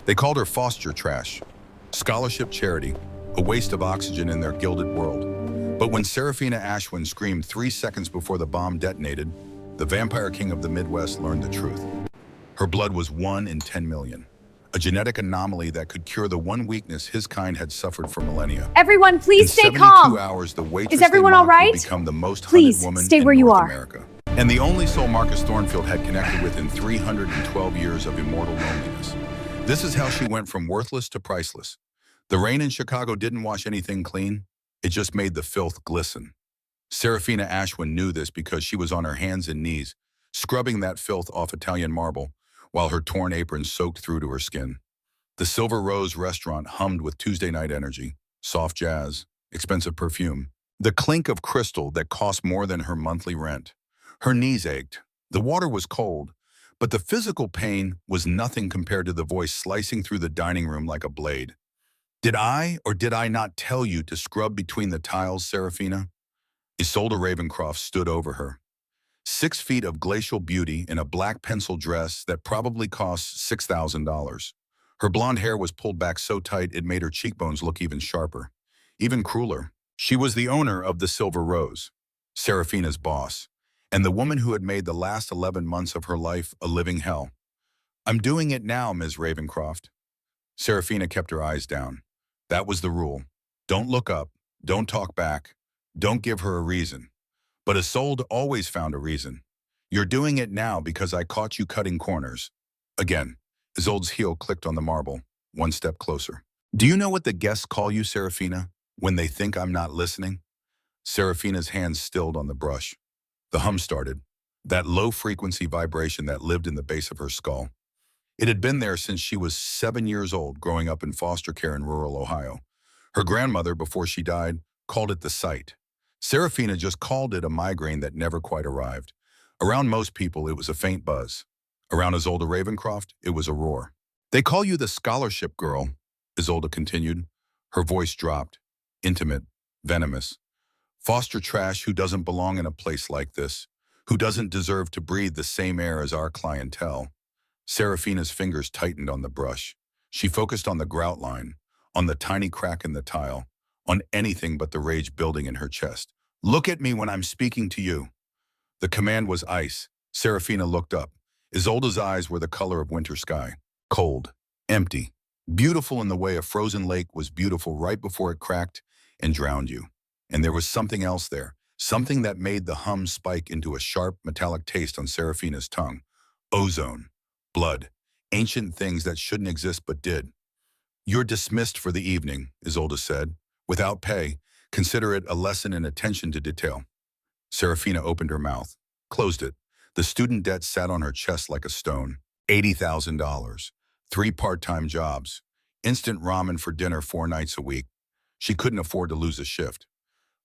They called her foster trash, scholarship charity, a waste of oxygen in their gilded world. But when Serafina Ashwin screamed 3 seconds before the bomb detonated, the Vampire King of the Midwest learned the truth. Her blood was 1 in 10 million, a genetic anomaly that could cure the one weakness his kind had suffered for millennia. Everyone, please stay In 72 calm. hours, the waitress Is everyone they all mocked would right? become the most Please, hunted woman stay in where you North are. America. And the only soul Marcus Thornfield had connected with in 312 years of immortal loneliness. This is how she went from worthless to priceless. The rain in Chicago didn't wash anything clean. It just made the filth glisten. Serafina Ashwin knew this because she was on her hands and knees, scrubbing that filth off Italian marble, while her torn apron soaked through to her skin. The Silver Rose restaurant hummed with Tuesday night energy, soft jazz, expensive perfume, the clink of crystal that cost more than her monthly rent. Her knees ached. The water was cold, but the physical pain was nothing compared to the voice slicing through the dining room like a blade. Did I or did I not tell you to scrub between the tiles, Serafina? Isolde Ravencroft stood over her. 6 feet of glacial beauty in a black pencil dress that probably cost $6,000. Her blonde hair was pulled back so tight it made her cheekbones look even sharper, even crueler. She was the owner of the Silver Rose, Serafina's boss, and the woman who had made the last 11 months of her life a living hell. I'm doing it now, Ms. Ravencroft. Serafina kept her eyes down. That was the rule. Don't look up, don't talk back, don't give her a reason. But Isolde always found a reason. You're doing it now because I caught you cutting corners. Again, Isolde's heel clicked on the marble, 1 step closer. Do you know what the guests call you, Serafina, when they think I'm not listening? Serafina's hands stilled on the brush. The hum started, that low-frequency vibration that lived in the base of her skull. It had been there since she was 7 years old, growing up in foster care in rural Ohio. Her grandmother, before she died, called it the sight. Serafina just called it a migraine that never quite arrived. Around most people, it was a faint buzz. Around Isolde Ravencroft, it was a roar. They call you the scholarship girl, Isolde continued. Her voice dropped, intimate, venomous. Foster trash who doesn't belong in a place like this, who doesn't deserve to breathe the same air as our clientele. Serafina's fingers tightened on the brush. She focused on the grout line, on the tiny crack in the tile, on anything but the rage building in her chest. Look at me when I'm speaking to you. The command was ice. Serafina looked up. Isolde's eyes were the color of winter sky. Cold, empty, beautiful in the way a frozen lake was beautiful right before it cracked and drowned you. And there was something else there, something that made the hum spike into a sharp, metallic taste on Serafina's tongue. Ozone, blood, ancient things that shouldn't exist but did. You're dismissed for the evening, Isolde said. Without pay, consider it a lesson in attention to detail. Serafina opened her mouth, closed it. The student debt sat on her chest like a stone. $80,000, 3 part-time jobs, instant ramen for dinner 4 nights a week. She couldn't afford to lose a shift.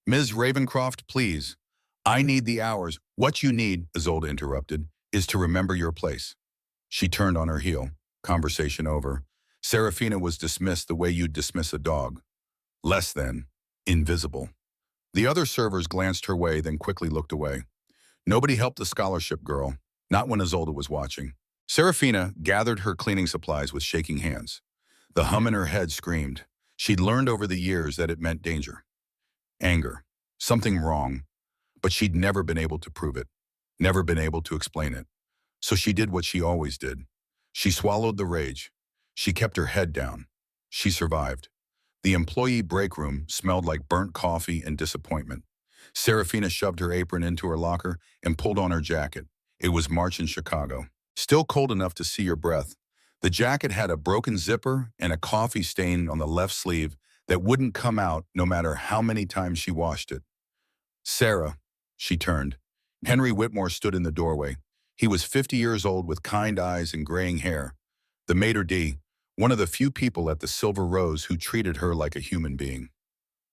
Ms. Ravencroft, please. I need the hours. What you need, Isolde interrupted, is to remember your place. She turned on her heel. Conversation over. Serafina was dismissed the way you'd dismiss a dog. Less than invisible. The other servers glanced her way, then quickly looked away. Nobody helped the scholarship girl, not when Isolde was watching. Serafina gathered her cleaning supplies with shaking hands. The hum in her head screamed. She'd learned over the years that it meant danger. Anger. Something wrong. But she'd never been able to prove it. Never been able to explain it. So she did what she always did. She swallowed the rage. She kept her head down. She survived. The employee break room smelled like burnt coffee and disappointment. Serafina shoved her apron into her locker and pulled on her jacket. It was March in Chicago. Still cold enough to see your breath. The jacket had a broken zipper and a coffee stain on the left sleeve that wouldn't come out no matter how many times she washed it. Sarah, she turned. Henry Whitmore stood in the doorway. He was 50 years old with kind eyes and graying hair. The maitre d', one of the few people at the Silver Rose who treated her like a human being.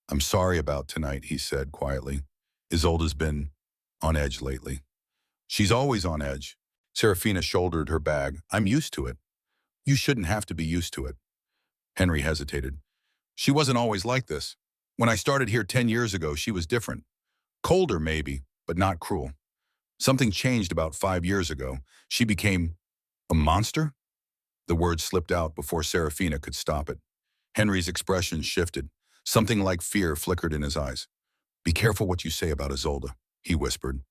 I'm sorry about tonight, he said quietly. Isolde's been on edge lately. She's always on edge. Serafina shouldered her bag. I'm used to it. You shouldn't have to be used to it. Henry hesitated. She wasn't always like this. When I started here 10 years ago, she was different. Colder, maybe, but not cruel. Something changed about 5 years ago. She became a monster? The word slipped out before Serafina could stop it. Henry's expression shifted. Something like fear flickered in his eyes. "Be careful what you say about Isolde," he whispered.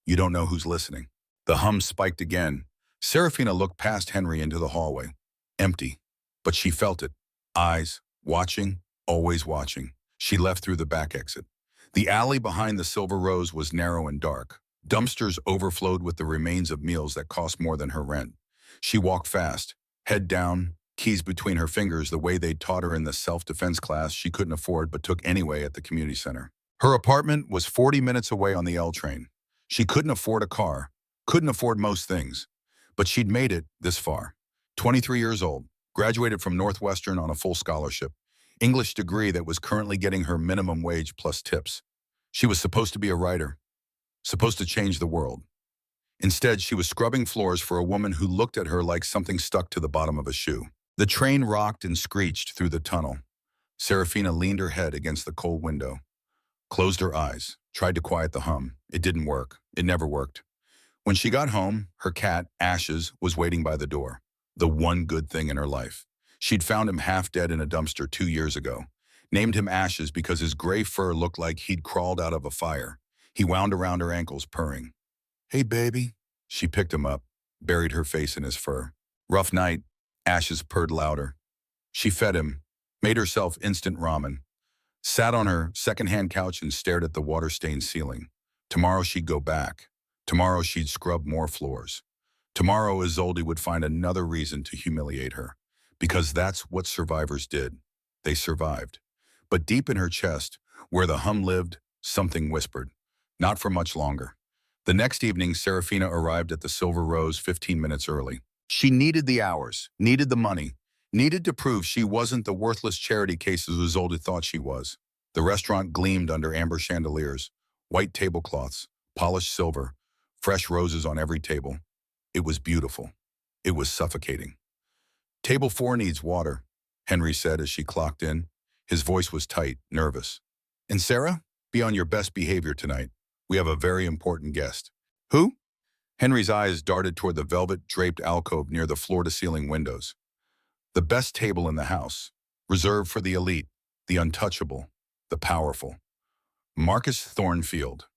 "You don't know who's listening." The hum spiked again. Serafina looked past Henry into the hallway. Empty. But she felt it. Eyes, watching, always watching. She left through the back exit. The alley behind the Silver Rose was narrow and dark. Dumpsters overflowed with the remains of meals that cost more than her rent. She walked fast, head down, keys between her fingers the way they'd taught her in the self-defense class she couldn't afford but took anyway at the community center. Her apartment was 40 minutes away on the L train. She couldn't afford a car, couldn't afford most things, but she'd made it this far. 23 years old, graduated from Northwestern on a full scholarship, English degree that was currently getting her minimum wage plus tips. She was supposed to be a writer, supposed to change the world. Instead, she was scrubbing floors for a woman who looked at her like something stuck to the bottom of a shoe. The train rocked and screeched through the tunnel. Serafina leaned her head against the cold window, closed her eyes, tried to quiet the hum. It didn't work. It never worked. When she got home, her cat, Ashes, was waiting by the door. The one good thing in her life. She'd found him half dead in a dumpster 2 years ago. Named him Ashes because his gray fur looked like he'd crawled out of a fire. He wound around her ankles, purring. "Hey, baby." She picked him up, buried her face in his fur. Rough night. Ashes purred louder. She fed him, made herself instant ramen, sat on her secondhand couch and stared at the water-stained ceiling. Tomorrow she'd go back. Tomorrow she'd scrub more floors. Tomorrow Isolde would find another reason to humiliate her. Because that's what survivors did. They survived. But deep in her chest, where the hum lived, something whispered. Not for much longer. The next evening, Serafina arrived at the Silver Rose 15 minutes early. She needed the hours, needed the money, needed to prove she wasn't the worthless charity case Isolde thought she was. The restaurant gleamed under amber chandeliers, white tablecloths, polished silver, fresh roses on every table. It was beautiful. It was suffocating. "Table 4 needs water," Henry said as she clocked in. His voice was tight, nervous. "And Sarah, be on your best behavior tonight. We have a very important guest." "Who?" Henry's eyes darted toward the velvet-draped alcove near the floor-to-ceiling windows. "The best table in the house, reserved for the elite, the untouchable, the powerful. Marcus Thornfield."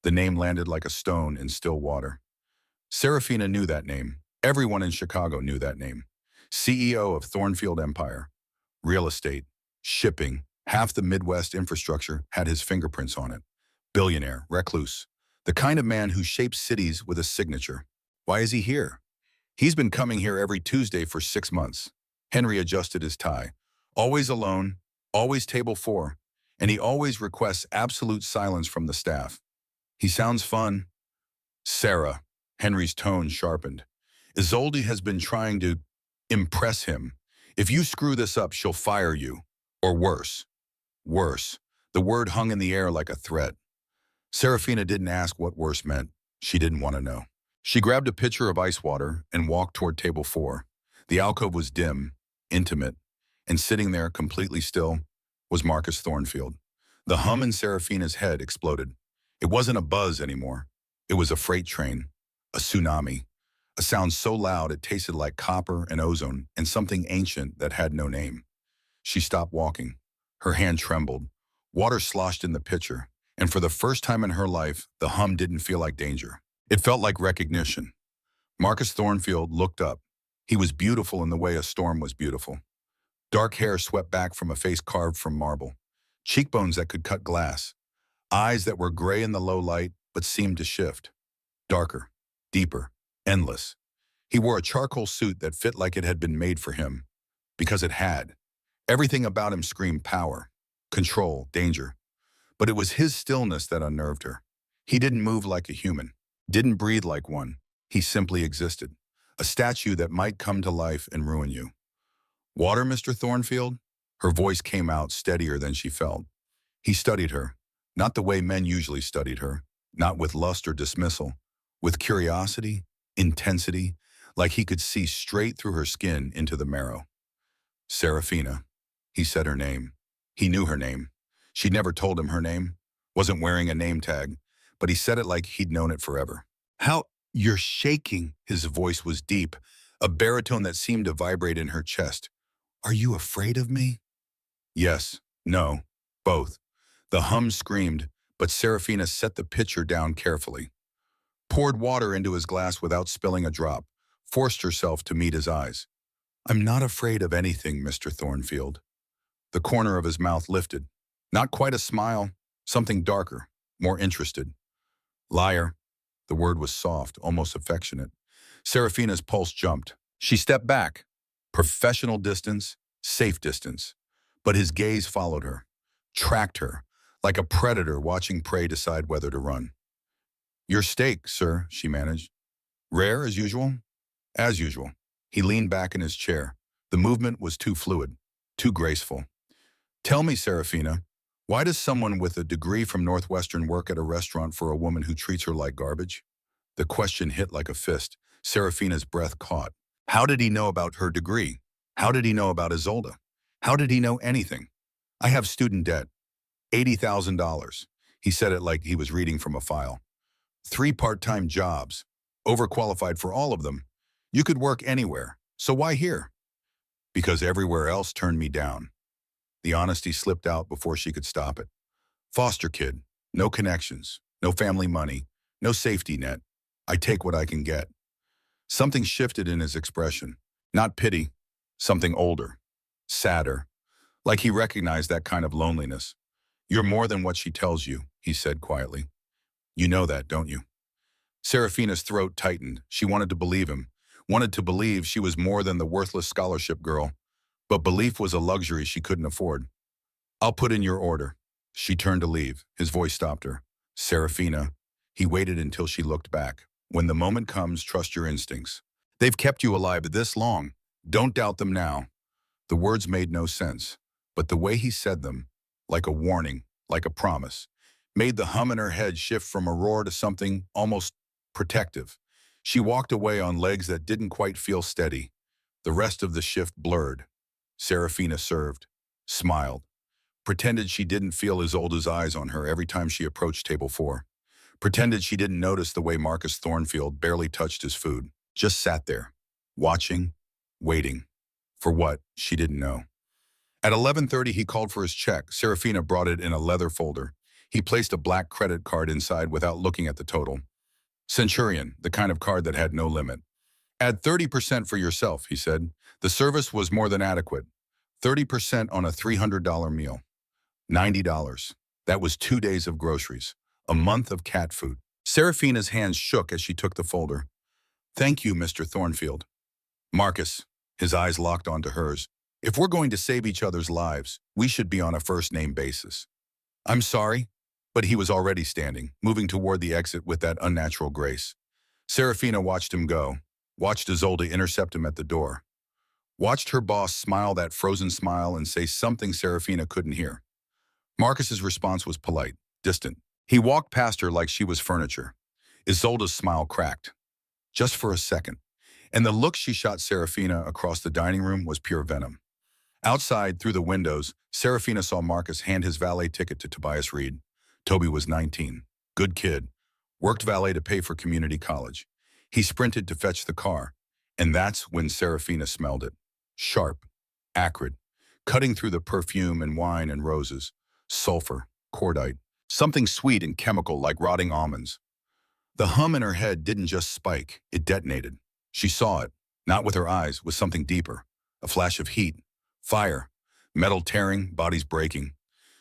The name landed like a stone in still water. Serafina knew that name. Everyone in Chicago knew that name. CEO of Thornfield Empire. Real estate, shipping, half the Midwest infrastructure had his fingerprints on it. Billionaire, recluse. The kind of man who shapes cities with a signature. Why is he here? He's been coming here every Tuesday for 6 months. Henry adjusted his tie. Always alone, always table 4, and he always requests absolute silence from the staff. He sounds fun. "Sarah," Henry's tone sharpened. "Isolde has been trying to impress him. If you screw this up, she'll fire you. Or worse." Worse. The word hung in the air like a threat. Serafina didn't ask what worse meant. She didn't want to know. She grabbed a pitcher of ice water and walked toward table 4. The alcove was dim, intimate, and sitting there completely still was Marcus Thornfield. The hum in Serafina's head exploded. It wasn't a buzz anymore. It was a freight train, a tsunami, a sound so loud it tasted like copper and ozone and something ancient that had no name. She stopped walking. Her hand trembled. Water sloshed in the pitcher, and for the first time in her life, the hum didn't feel like danger. It felt like recognition. Marcus Thornfield looked up. He was beautiful in the way a storm was beautiful. Dark hair swept back from a face carved from marble. Cheekbones that could cut glass. Eyes that were gray in the low light, but seemed to shift. Darker, deeper, endless. He wore a charcoal suit that fit like it had been made for him. Because it had. Everything about him screamed power, control, danger. But it was his stillness that unnerved her. He didn't move like a human, didn't breathe like one. He simply existed. A statue that might come to life and ruin you. "Water, Mr. Thornfield?" Her voice came out steadier than she felt. He studied her, not the way men usually studied her, not with lust or dismissal, with curiosity, intensity, like he could see straight through her skin into the marrow. "Serafina." He said her name. He knew her name. She'd never told him her name, wasn't wearing a name tag, but he said it like he'd known it forever. "How you're shaking." His voice was deep. a baritone that seemed to vibrate in her chest. Are you afraid of me? Yes, no, both. The hum screamed, but Serafina set the pitcher down carefully, poured water into his glass without spilling a drop, forced herself to meet his eyes. I'm not afraid of anything, Mr. Thornfield. The corner of his mouth lifted. Not quite a smile, something darker, more interested. Liar. The word was soft, almost affectionate. Serafina's pulse jumped. She stepped back. Professional distance, safe distance. But his gaze followed her, tracked her, like a predator watching prey decide whether to run. Your steak, sir, she managed. Rare as usual? As usual. He leaned back in his chair. The movement was too fluid, too graceful. Tell me, Serafina, why does someone with a degree from Northwestern work at a restaurant for a woman who treats her like garbage? The question hit like a fist. Serafina's breath caught. How did he know about her degree? How did he know about Isolde? How did he know anything? I have student debt. $80,000. He said it like he was reading from a file. 3 part-time jobs. Overqualified for all of them. You could work anywhere. So why here? Because everywhere else turned me down. The honesty slipped out before she could stop it. Foster kid. No connections. No family money. No safety net. I take what I can get. Something shifted in his expression. Not pity. Something older. Sadder. Like he recognized that kind of loneliness. You're more than what she tells you, he said quietly. You know that, don't you? Serafina's throat tightened. She wanted to believe him. Wanted to believe she was more than the worthless scholarship girl. But belief was a luxury she couldn't afford. I'll put in your order. She turned to leave. His voice stopped her. Serafina. He waited until she looked back. When the moment comes, trust your instincts. They've kept you alive this long. Don't doubt them now. The words made no sense, but the way he said them, like a warning, like a promise, made the hum in her head shift from a roar to something almost protective. She walked away on legs that didn't quite feel steady. The rest of the shift blurred. Serafina served, smiled, pretended she didn't feel Isolde's eyes on her every time she approached table 4. Pretended she didn't notice the way Marcus Thornfield barely touched his food. Just sat there, watching, waiting. For what, she didn't know. At 11:30, he called for his check. Serafina brought it in a leather folder. He placed a black credit card inside without looking at the total. Centurion, the kind of card that had no limit. Add 30% for yourself, he said. The service was more than adequate. 30% on a $300 meal. $90. That was 2 days of groceries. A month of cat food. Serafina's hands shook as she took the folder. Thank you, Mr. Thornfield. Marcus, his eyes locked onto hers. If we're going to save each other's lives, we should be on a first-name basis. I'm sorry, but he was already standing, moving toward the exit with that unnatural grace. Serafina watched him go, watched Isolde intercept him at the door, watched her boss smile that frozen smile and say something Serafina couldn't hear. Marcus's response was polite, distant. He walked past her like she was furniture. Isolde's smile cracked. Just for a second. And the look she shot Serafina across the dining room was pure venom. Outside, through the windows, Serafina saw Marcus hand his valet ticket to Tobias Reed. Toby was 19. Good kid. Worked valet to pay for community college. He sprinted to fetch the car. And that's when Serafina smelled it. Sharp. Acrid. Cutting through the perfume and wine and roses. Sulfur. Cordite. Something sweet and chemical like rotting almonds. The hum in her head didn't just spike. It detonated. She saw it. Not with her eyes, with something deeper. A flash of heat. Fire. Metal tearing, bodies breaking.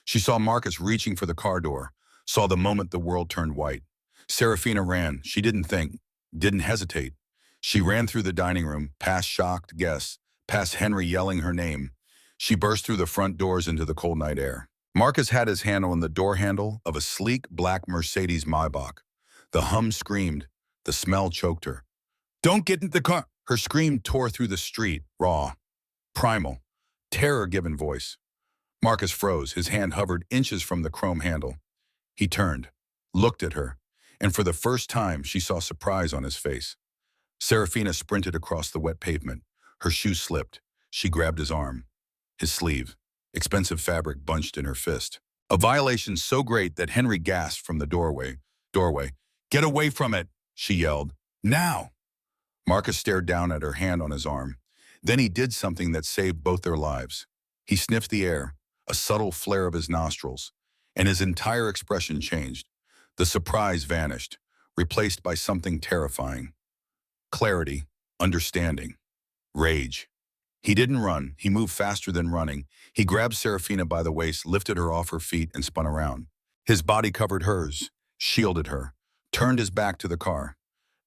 She saw Marcus reaching for the car door. Saw the moment the world turned white. Serafina ran. She didn't think. Didn't hesitate. She ran through the dining room, past shocked guests, past Henry yelling her name. She burst through the front doors into the cold night air. Marcus had his hand on the door handle of a sleek black Mercedes Maybach. The hum screamed. The smell choked her. Don't get in the car! Her scream tore through the street, raw, primal, terror-given voice. Marcus froze. His hand hovered inches from the chrome handle. He turned, looked at her, and for the first time she saw surprise on his face. Serafina sprinted across the wet pavement. Her shoe slipped. She grabbed his arm. His sleeve. Expensive fabric bunched in her fist. A violation so great that Henry gasped from the doorway. Get away from it, she yelled. Now! Marcus stared down at her hand on his arm. Then he did something that saved both their lives. He sniffed the air, a subtle flare of his nostrils, and his entire expression changed. The surprise vanished, replaced by something terrifying. Clarity, understanding, rage. He didn't run. He moved faster than running. He grabbed Serafina by the waist, lifted her off her feet, and spun around. His body covered hers, shielded her, turned his back to the car.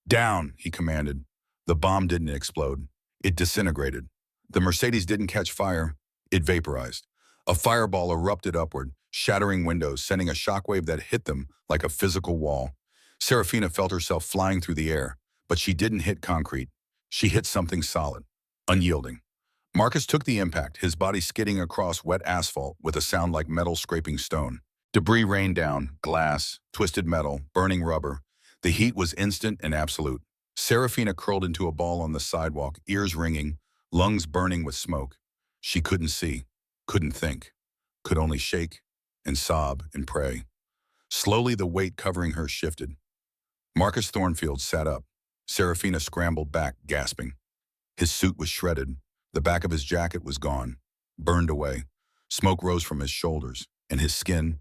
Down, he commanded. The bomb didn't explode. It disintegrated. The Mercedes didn't catch fire. It vaporized. A fireball erupted upward, shattering windows, sending a shockwave that hit them like a physical wall. Serafina felt herself flying through the air, but she didn't hit concrete. She hit something solid, unyielding. Marcus took the impact, his body skidding across wet asphalt with a sound like metal scraping stone. Debris rained down, glass, twisted metal, burning rubber. The heat was instant and absolute. Serafina curled into a ball on the sidewalk, ears ringing, lungs burning with smoke. She couldn't see, couldn't think, could only shake and sob and pray. Slowly, the weight covering her shifted. Marcus Thornfield sat up. Serafina scrambled back, gasping. His suit was shredded. The back of his jacket was gone, burned away. Smoke rose from his shoulders, and his skin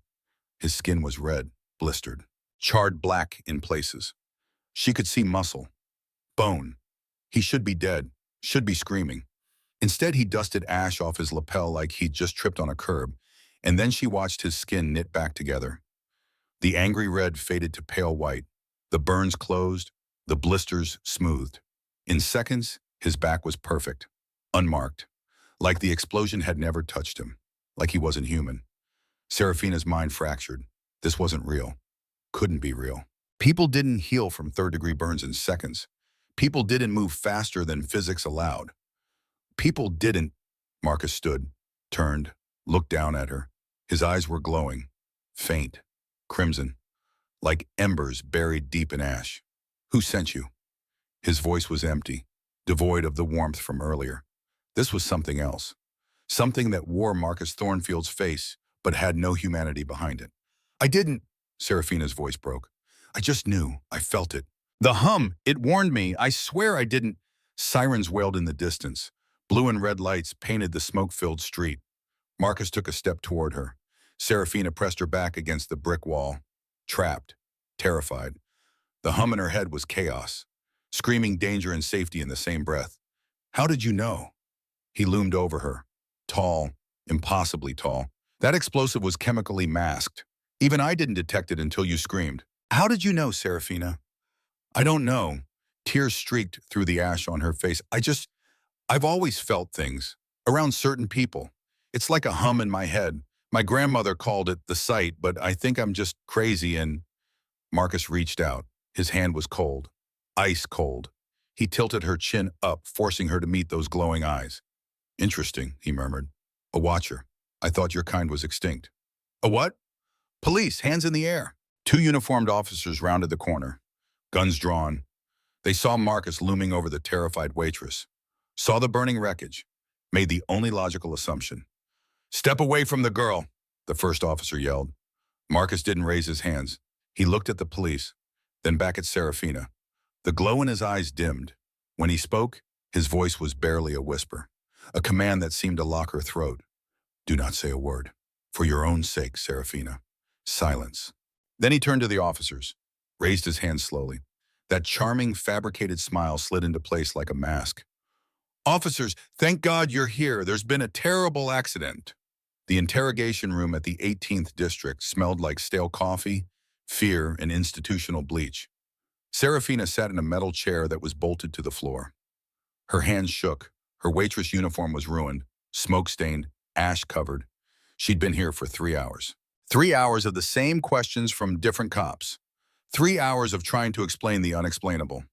was red, blistered, charred black in places. She could see muscle, bone. He should be dead, should be screaming. Instead, he dusted ash off his lapel like he'd just tripped on a curb, and then she watched his skin knit back together. The angry red faded to pale white. The burns closed, the blisters smoothed. In seconds, his back was perfect, unmarked, like the explosion had never touched him, like he wasn't human. Serafina's mind fractured. This wasn't real. Couldn't be real. People didn't heal from third-degree burns in seconds. People didn't move faster than physics allowed. People didn't. Marcus stood, turned, looked down at her. His eyes were glowing, faint, crimson, like embers buried deep in ash. Who sent you? His voice was empty, devoid of the warmth from earlier. This was something else. Something that wore Marcus Thornfield's face, but had no humanity behind it. I didn't, Serafina's voice broke. I just knew. I felt it. The hum, it warned me. I swear I didn't. Sirens wailed in the distance. Blue and red lights painted the smoke-filled street. Marcus took a step toward her. Serafina pressed her back against the brick wall. Trapped, terrified. The hum in her head was chaos, screaming danger and safety in the same breath. How did you know? He loomed over her, tall, impossibly tall. That explosive was chemically masked. Even I didn't detect it until you screamed. How did you know, Serafina? I don't know. Tears streaked through the ash on her face. I've always felt things around certain people. It's like a hum in my head. My grandmother called it the sight, but I think I'm just crazy and... Marcus reached out. His hand was cold, ice cold. He tilted her chin up, forcing her to meet those glowing eyes. Interesting, he murmured. A watcher. I thought your kind was extinct. A what? Police, hands in the air. Two uniformed officers rounded the corner, guns drawn. They saw Marcus looming over the terrified waitress, saw the burning wreckage, made the only logical assumption. Step away from the girl, the first officer yelled. Marcus didn't raise his hands. He looked at the police, then back at Serafina. The glow in his eyes dimmed. When he spoke, his voice was barely a whisper, a command that seemed to lock her throat. Do not say a word. For your own sake, Serafina. Silence. Then he turned to the officers, raised his hand slowly. That charming, fabricated smile slid into place like a mask. Officers, thank God you're here. There's been a terrible accident. The interrogation room at the 18th District smelled like stale coffee, fear, and institutional bleach. Serafina sat in a metal chair that was bolted to the floor. Her hands shook. Her waitress uniform was ruined, smoke-stained, ash-covered. She'd been here for 3 hours. 3 hours of the same questions from different cops. 3 hours of trying to explain the unexplainable.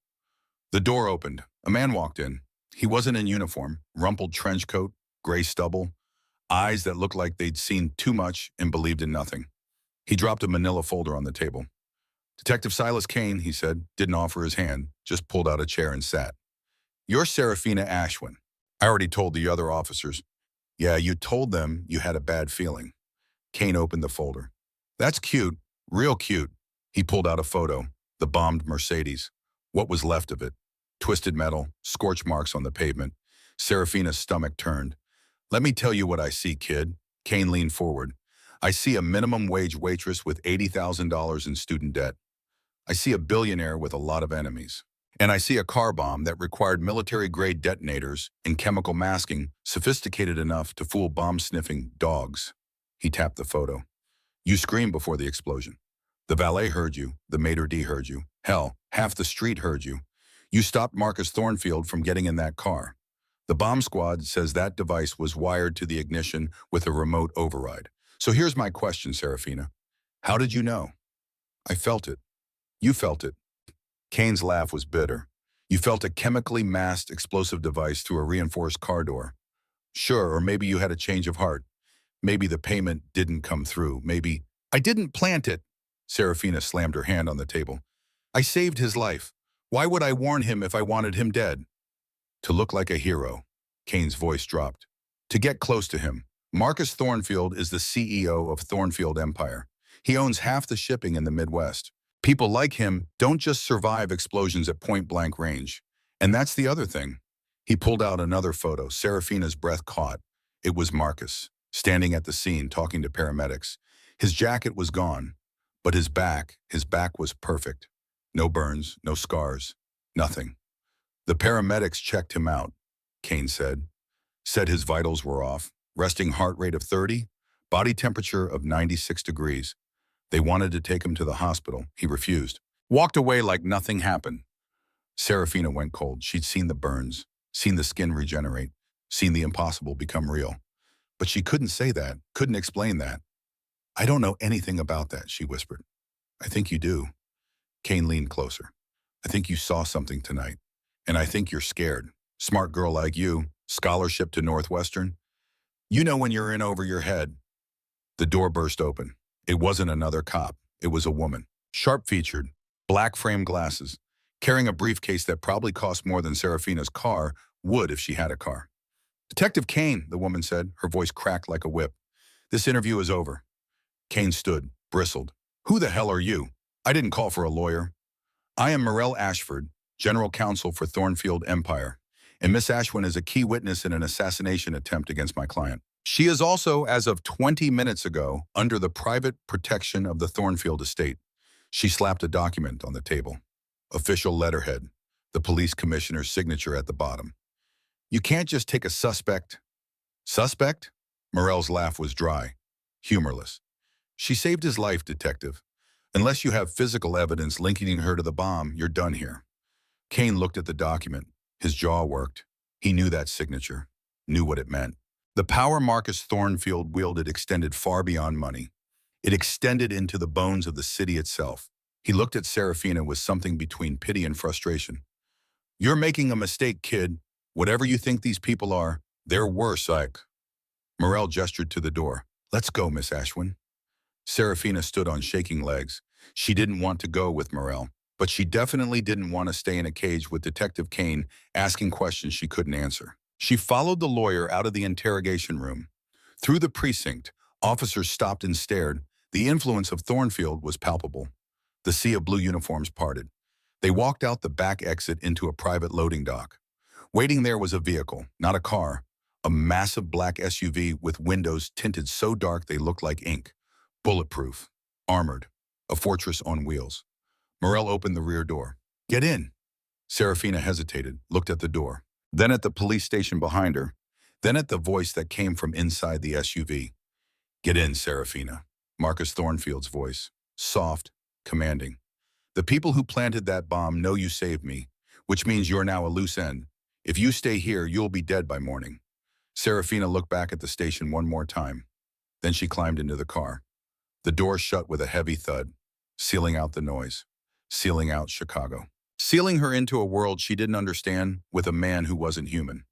The door opened. A man walked in. He wasn't in uniform, rumpled trench coat, gray stubble, eyes that looked like they'd seen too much and believed in nothing. He dropped a manila folder on the table. Detective Silas Kane, he said, didn't offer his hand, just pulled out a chair and sat. You're Serafina Ashwin. I already told the other officers. Yeah, you told them you had a bad feeling. Kane opened the folder. That's cute, real cute. He pulled out a photo, the bombed Mercedes, what was left of it. Twisted metal, scorch marks on the pavement. Serafina's stomach turned. Let me tell you what I see, kid. Kane leaned forward. I see a minimum wage waitress with $80,000 in student debt. I see a billionaire with a lot of enemies. And I see a car bomb that required military-grade detonators and chemical masking sophisticated enough to fool bomb-sniffing dogs. He tapped the photo. You screamed before the explosion. The valet heard you. The maitre d' heard you. Hell, half the street heard you. You stopped Marcus Thornfield from getting in that car. The bomb squad says that device was wired to the ignition with a remote override. So here's my question, Serafina. How did you know? I felt it. You felt it. Kane's laugh was bitter. You felt a chemically masked explosive device through a reinforced car door. Sure, or maybe you had a change of heart. Maybe the payment didn't come through. Maybe... I didn't plant it. Serafina slammed her hand on the table. I saved his life. Why would I warn him if I wanted him dead? To look like a hero. Kane's voice dropped. To get close to him. Marcus Thornfield is the CEO of Thornfield Empire. He owns half the shipping in the Midwest. People like him don't just survive explosions at point-blank range. And that's the other thing. He pulled out another photo. Serafina's breath caught. It was Marcus, standing at the scene, talking to paramedics. His jacket was gone, but his back was perfect. No burns, no scars, nothing. The paramedics checked him out, Kane said. Said his vitals were off, resting heart rate of 30, body temperature of 96 degrees. They wanted to take him to the hospital. He refused. Walked away like nothing happened. Serafina went cold. She'd seen the burns, seen the skin regenerate, seen the impossible become real. But she couldn't say that, couldn't explain that. I don't know anything about that, she whispered. I think you do. Kane leaned closer. I think you saw something tonight. And I think you're scared. Smart girl like you, scholarship to Northwestern. You know when you're in over your head. The door burst open. It wasn't another cop. It was a woman. Sharp-featured, black-framed glasses, carrying a briefcase that probably cost more than Serafina's car would if she had a car. Detective Kane, the woman said, her voice cracked like a whip. This interview is over. Kane stood, bristled. Who the hell are you? I didn't call for a lawyer. I am Morel Ashford, General Counsel for Thornfield Empire, and Miss Ashwin is a key witness in an assassination attempt against my client. She is also, as of 20 minutes ago, under the private protection of the Thornfield estate. She slapped a document on the table. Official letterhead, the police commissioner's signature at the bottom. You can't just take a suspect. Suspect? Morel's laugh was dry, humorless. She saved his life, detective. Unless you have physical evidence linking her to the bomb, you're done here. Kane looked at the document. His jaw worked. He knew that signature, knew what it meant. The power Marcus Thornfield wielded extended far beyond money. It extended into the bones of the city itself. He looked at Serafina with something between pity and frustration. You're making a mistake, kid. Whatever you think these people are, they're worse, Ike. Morel gestured to the door. Let's go, Miss Ashwin. Serafina stood on shaking legs. She didn't want to go with Morel, but she definitely didn't want to stay in a cage with Detective Kane asking questions she couldn't answer. She followed the lawyer out of the interrogation room. Through the precinct, officers stopped and stared. The influence of Thornfield was palpable. The sea of blue uniforms parted. They walked out the back exit into a private loading dock. Waiting there was a vehicle, not a car, a massive black SUV with windows tinted so dark they looked like ink. Bulletproof, armored, a fortress on wheels. Morel opened the rear door. Get in. Serafina hesitated, looked at the door, then at the police station behind her, then at the voice that came from inside the SUV. Get in, Serafina. Marcus Thornfield's voice, soft, commanding. The people who planted that bomb know you saved me, which means you're now a loose end. If you stay here, you'll be dead by morning. Serafina looked back at the station one more time. Then she climbed into the car. The door shut with a heavy thud, sealing out the noise, sealing out Chicago, sealing her into a world she didn't understand with a man who wasn't human.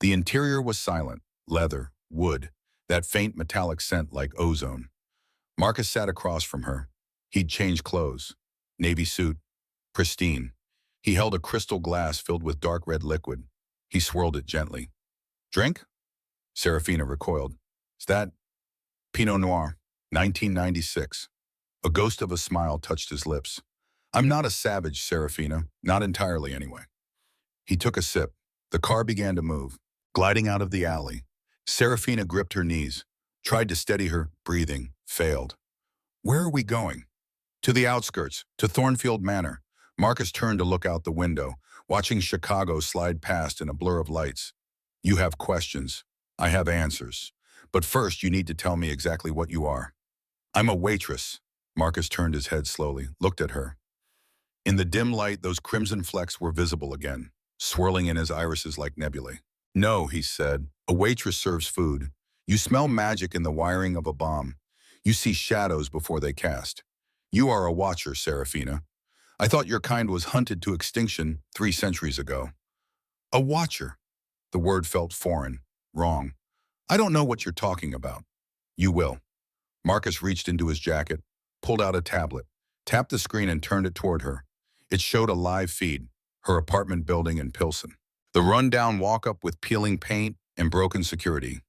The interior was silent, leather, wood, that faint metallic scent like ozone. Marcus sat across from her. He'd changed clothes, navy suit, pristine. He held a crystal glass filled with dark red liquid. He swirled it gently. Drink? Serafina recoiled. Is that Pinot Noir, 1996. A ghost of a smile touched his lips. I'm not a savage, Serafina. Not entirely, anyway. He took a sip. The car began to move, gliding out of the alley. Serafina gripped her knees, tried to steady her breathing, failed. Where are we going? To the outskirts, to Thornfield Manor. Marcus turned to look out the window, watching Chicago slide past in a blur of lights. You have questions. I have answers. But first, you need to tell me exactly what you are. I'm a waitress. Marcus turned his head slowly, looked at her. In the dim light, those crimson flecks were visible again, swirling in his irises like nebulae. No, he said. A waitress serves food. You smell magic in the wiring of a bomb. You see shadows before they cast. You are a watcher, Serafina. I thought your kind was hunted to extinction 3 centuries ago. A watcher. The word felt foreign, wrong. I don't know what you're talking about. You will. Marcus reached into his jacket, pulled out a tablet, tapped the screen and turned it toward her. It showed a live feed, her apartment building in Pilsen. The rundown walk-up with peeling paint and broken security.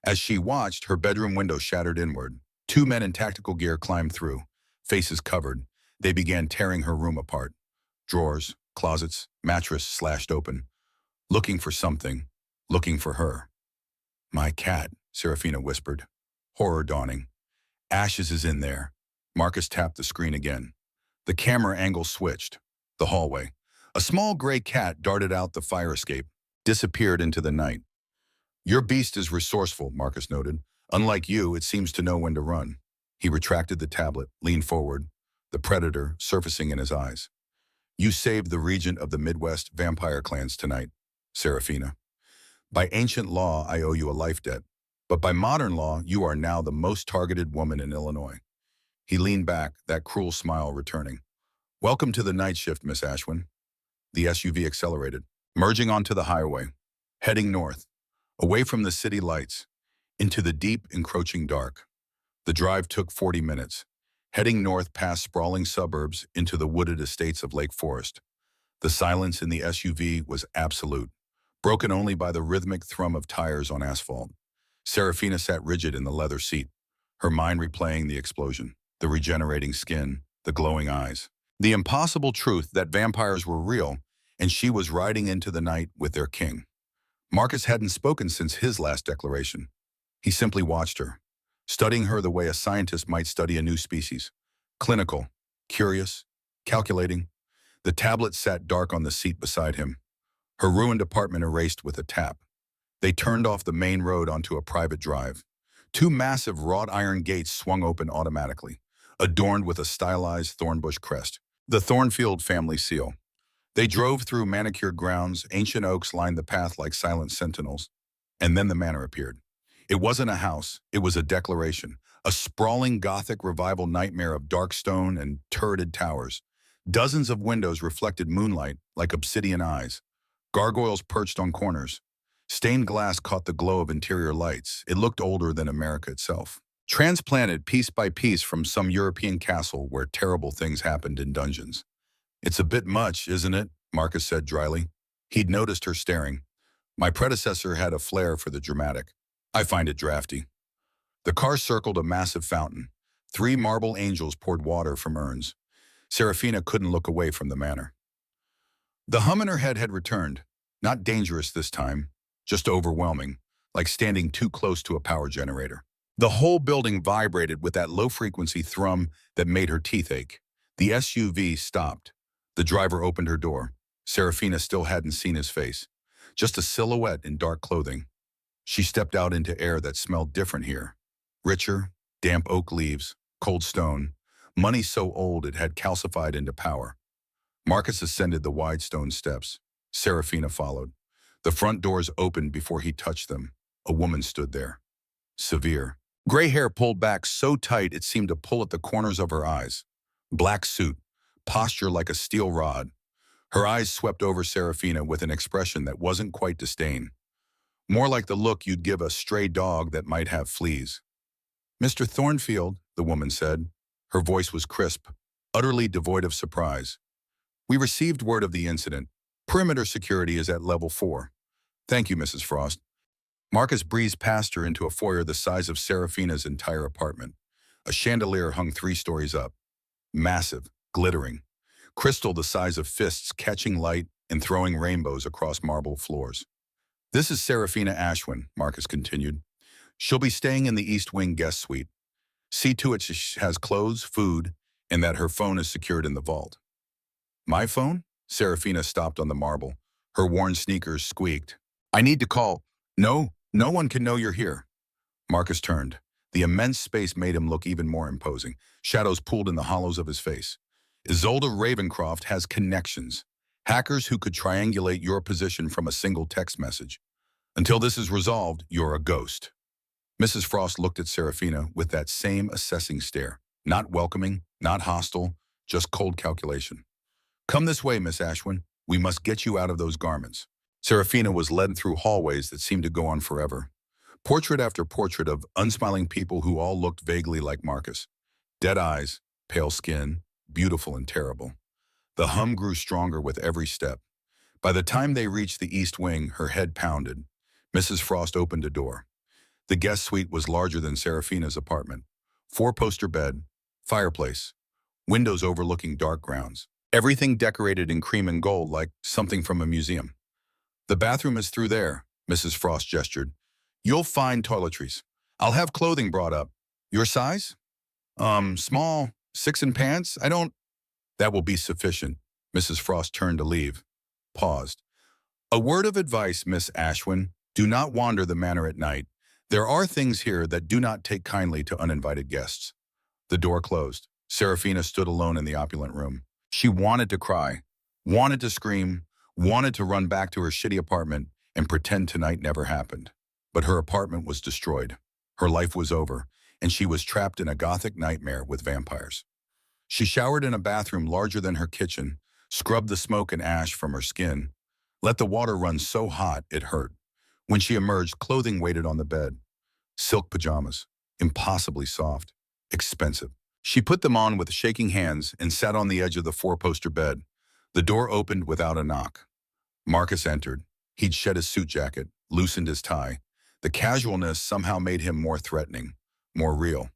As she watched, her bedroom window shattered inward. 2 men in tactical gear climbed through, faces covered. They began tearing her room apart. Drawers, closets, mattress slashed open. Looking for something, looking for her. My cat, Serafina whispered. Horror dawning. Ashes is in there. Marcus tapped the screen again. The camera angle switched. The hallway. A small gray cat darted out the fire escape, disappeared into the night. Your beast is resourceful, Marcus noted. Unlike you, it seems to know when to run. He retracted the tablet, leaned forward, the predator surfacing in his eyes. You saved the regent of the Midwest vampire clans tonight, Serafina. By ancient law, I owe you a life debt. But by modern law, you are now the most targeted woman in Illinois. He leaned back, that cruel smile returning. Welcome to the night shift, Miss Ashwin. The SUV accelerated, merging onto the highway, heading north, away from the city lights, into the deep, encroaching dark. The drive took 40 minutes, heading north past sprawling suburbs into the wooded estates of Lake Forest. The silence in the SUV was absolute, broken only by the rhythmic thrum of tires on asphalt. Serafina sat rigid in the leather seat, her mind replaying the explosion, the regenerating skin, the glowing eyes. The impossible truth that vampires were real, and she was riding into the night with their king. Marcus hadn't spoken since his last declaration. He simply watched her, studying her the way a scientist might study a new species. Clinical, curious, calculating. The tablet sat dark on the seat beside him, her ruined apartment erased with a tap. They turned off the main road onto a private drive. 2 massive wrought iron gates swung open automatically, adorned with a stylized thornbush crest, the Thornfield family seal. They drove through manicured grounds, ancient oaks lined the path like silent sentinels, and then the manor appeared. It wasn't a house, it was a declaration, a sprawling Gothic revival nightmare of dark stone and turreted towers. Dozens of windows reflected moonlight like obsidian eyes. Gargoyles perched on corners. Stained glass caught the glow of interior lights. It looked older than America itself. Transplanted piece by piece from some European castle where terrible things happened in dungeons. It's a bit much, isn't it? Marcus said dryly. He'd noticed her staring. My predecessor had a flair for the dramatic. I find it drafty. The car circled a massive fountain. 3 marble angels poured water from urns. Serafina couldn't look away from the manor. The hum in her head had returned. Not dangerous this time, just overwhelming, like standing too close to a power generator. The whole building vibrated with that low-frequency thrum that made her teeth ache. The SUV stopped. The driver opened her door. Serafina still hadn't seen his face, just a silhouette in dark clothing. She stepped out into air that smelled different here. Richer, damp oak leaves, cold stone, money so old it had calcified into power. Marcus ascended the wide stone steps. Serafina followed. The front doors opened before he touched them. A woman stood there. Severe. Gray hair pulled back so tight it seemed to pull at the corners of her eyes. Black suit, posture like a steel rod. Her eyes swept over Serafina with an expression that wasn't quite disdain. More like the look you'd give a stray dog that might have fleas. Mr. Thornfield, the woman said. Her voice was crisp, utterly devoid of surprise. We received word of the incident. Perimeter security is at level 4. Thank you, Mrs. Frost. Marcus breezed past her into a foyer the size of Serafina's entire apartment. A chandelier hung 3 stories up. Massive, glittering. Crystal the size of fists catching light and throwing rainbows across marble floors. This is Serafina Ashwin, Marcus continued. She'll be staying in the East Wing guest suite. See to it she has clothes, food, and that her phone is secured in the vault. My phone? Serafina stopped on the marble. Her worn sneakers squeaked. I need to call. No, no one can know you're here. Marcus turned. The immense space made him look even more imposing. Shadows pooled in the hollows of his face. Isolde Ravencroft has connections. Hackers who could triangulate your position from a single text message. Until this is resolved, you're a ghost. Mrs. Frost looked at Serafina with that same assessing stare. Not welcoming, not hostile, just cold calculation. Come this way, Miss Ashwin. We must get you out of those garments. Serafina was led through hallways that seemed to go on forever. Portrait after portrait of unsmiling people who all looked vaguely like Marcus. Dead eyes, pale skin, beautiful and terrible. The hum grew stronger with every step. By the time they reached the East Wing, her head pounded. Mrs. Frost opened a door. The guest suite was larger than Serafina's apartment. Four-poster bed, fireplace, windows overlooking dark grounds. Everything decorated in cream and gold like something from a museum. The bathroom is through there, Mrs. Frost gestured. You'll find toiletries. I'll have clothing brought up. Your size? Small, 6 in pants? That will be sufficient. Mrs. Frost turned to leave. Paused. A word of advice, Miss Ashwin. Do not wander the manor at night. There are things here that do not take kindly to uninvited guests. The door closed. Serafina stood alone in the opulent room. She wanted to cry, wanted to scream, wanted to run back to her shitty apartment and pretend tonight never happened. But her apartment was destroyed. Her life was over, and she was trapped in a gothic nightmare with vampires. She showered in a bathroom larger than her kitchen, scrubbed the smoke and ash from her skin, let the water run so hot it hurt. When she emerged, clothing waited on the bed. Silk pajamas, impossibly soft, expensive. She put them on with shaking hands and sat on the edge of the four-poster bed. The door opened without a knock. Marcus entered. He'd shed his suit jacket, loosened his tie. The casualness somehow made him more threatening, more real.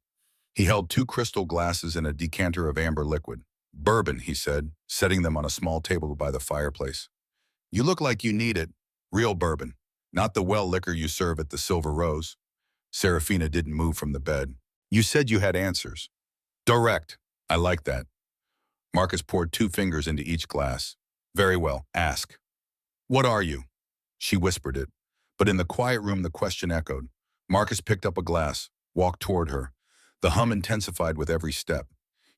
He held 2 crystal glasses and a decanter of amber liquid. Bourbon, he said, setting them on a small table by the fireplace. You look like you need it. Real bourbon, not the well liquor you serve at the Silver Rose. Serafina didn't move from the bed. You said you had answers. Direct. I like that. Marcus poured 2 fingers into each glass. Very well, ask. What are you? She whispered it. But in the quiet room, the question echoed. Marcus picked up a glass, walked toward her. The hum intensified with every step.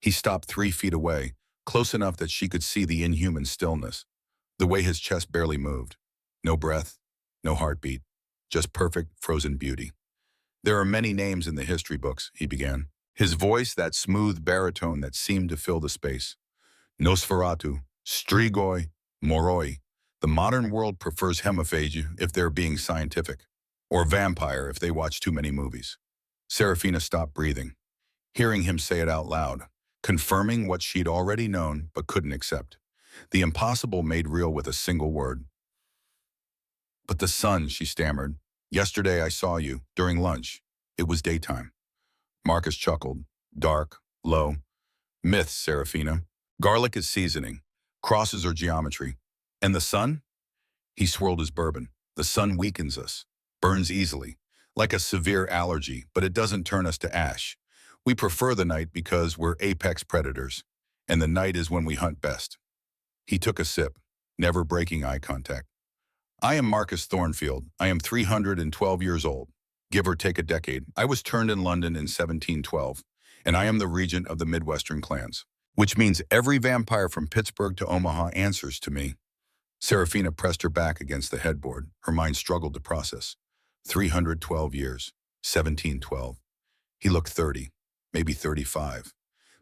He stopped 3 feet away, close enough that she could see the inhuman stillness. The way his chest barely moved. No breath, no heartbeat, just perfect, frozen beauty. There are many names in the history books, he began. His voice, that smooth baritone that seemed to fill the space. Nosferatu, Strigoi, Moroi. The modern world prefers hemiphagy if they're being scientific, or vampire if they watch too many movies. Serafina stopped breathing, hearing him say it out loud, confirming what she'd already known but couldn't accept. The impossible made real with a single word. But the sun, she stammered. Yesterday I saw you, during lunch. It was daytime. Marcus chuckled. Dark, low. Myths, Serafina. Garlic is seasoning. Crosses are geometry. And the sun? He swirled his bourbon. The sun weakens us, burns easily, like a severe allergy, but it doesn't turn us to ash. We prefer the night because we're apex predators, and the night is when we hunt best. He took a sip, never breaking eye contact. I am Marcus Thornfield. I am 312 years old, give or take a decade. I was turned in London in 1712, and I am the regent of the Midwestern clans, which means every vampire from Pittsburgh to Omaha answers to me. Serafina pressed her back against the headboard. Her mind struggled to process. 312 years, 1712. He looked 30, maybe 35,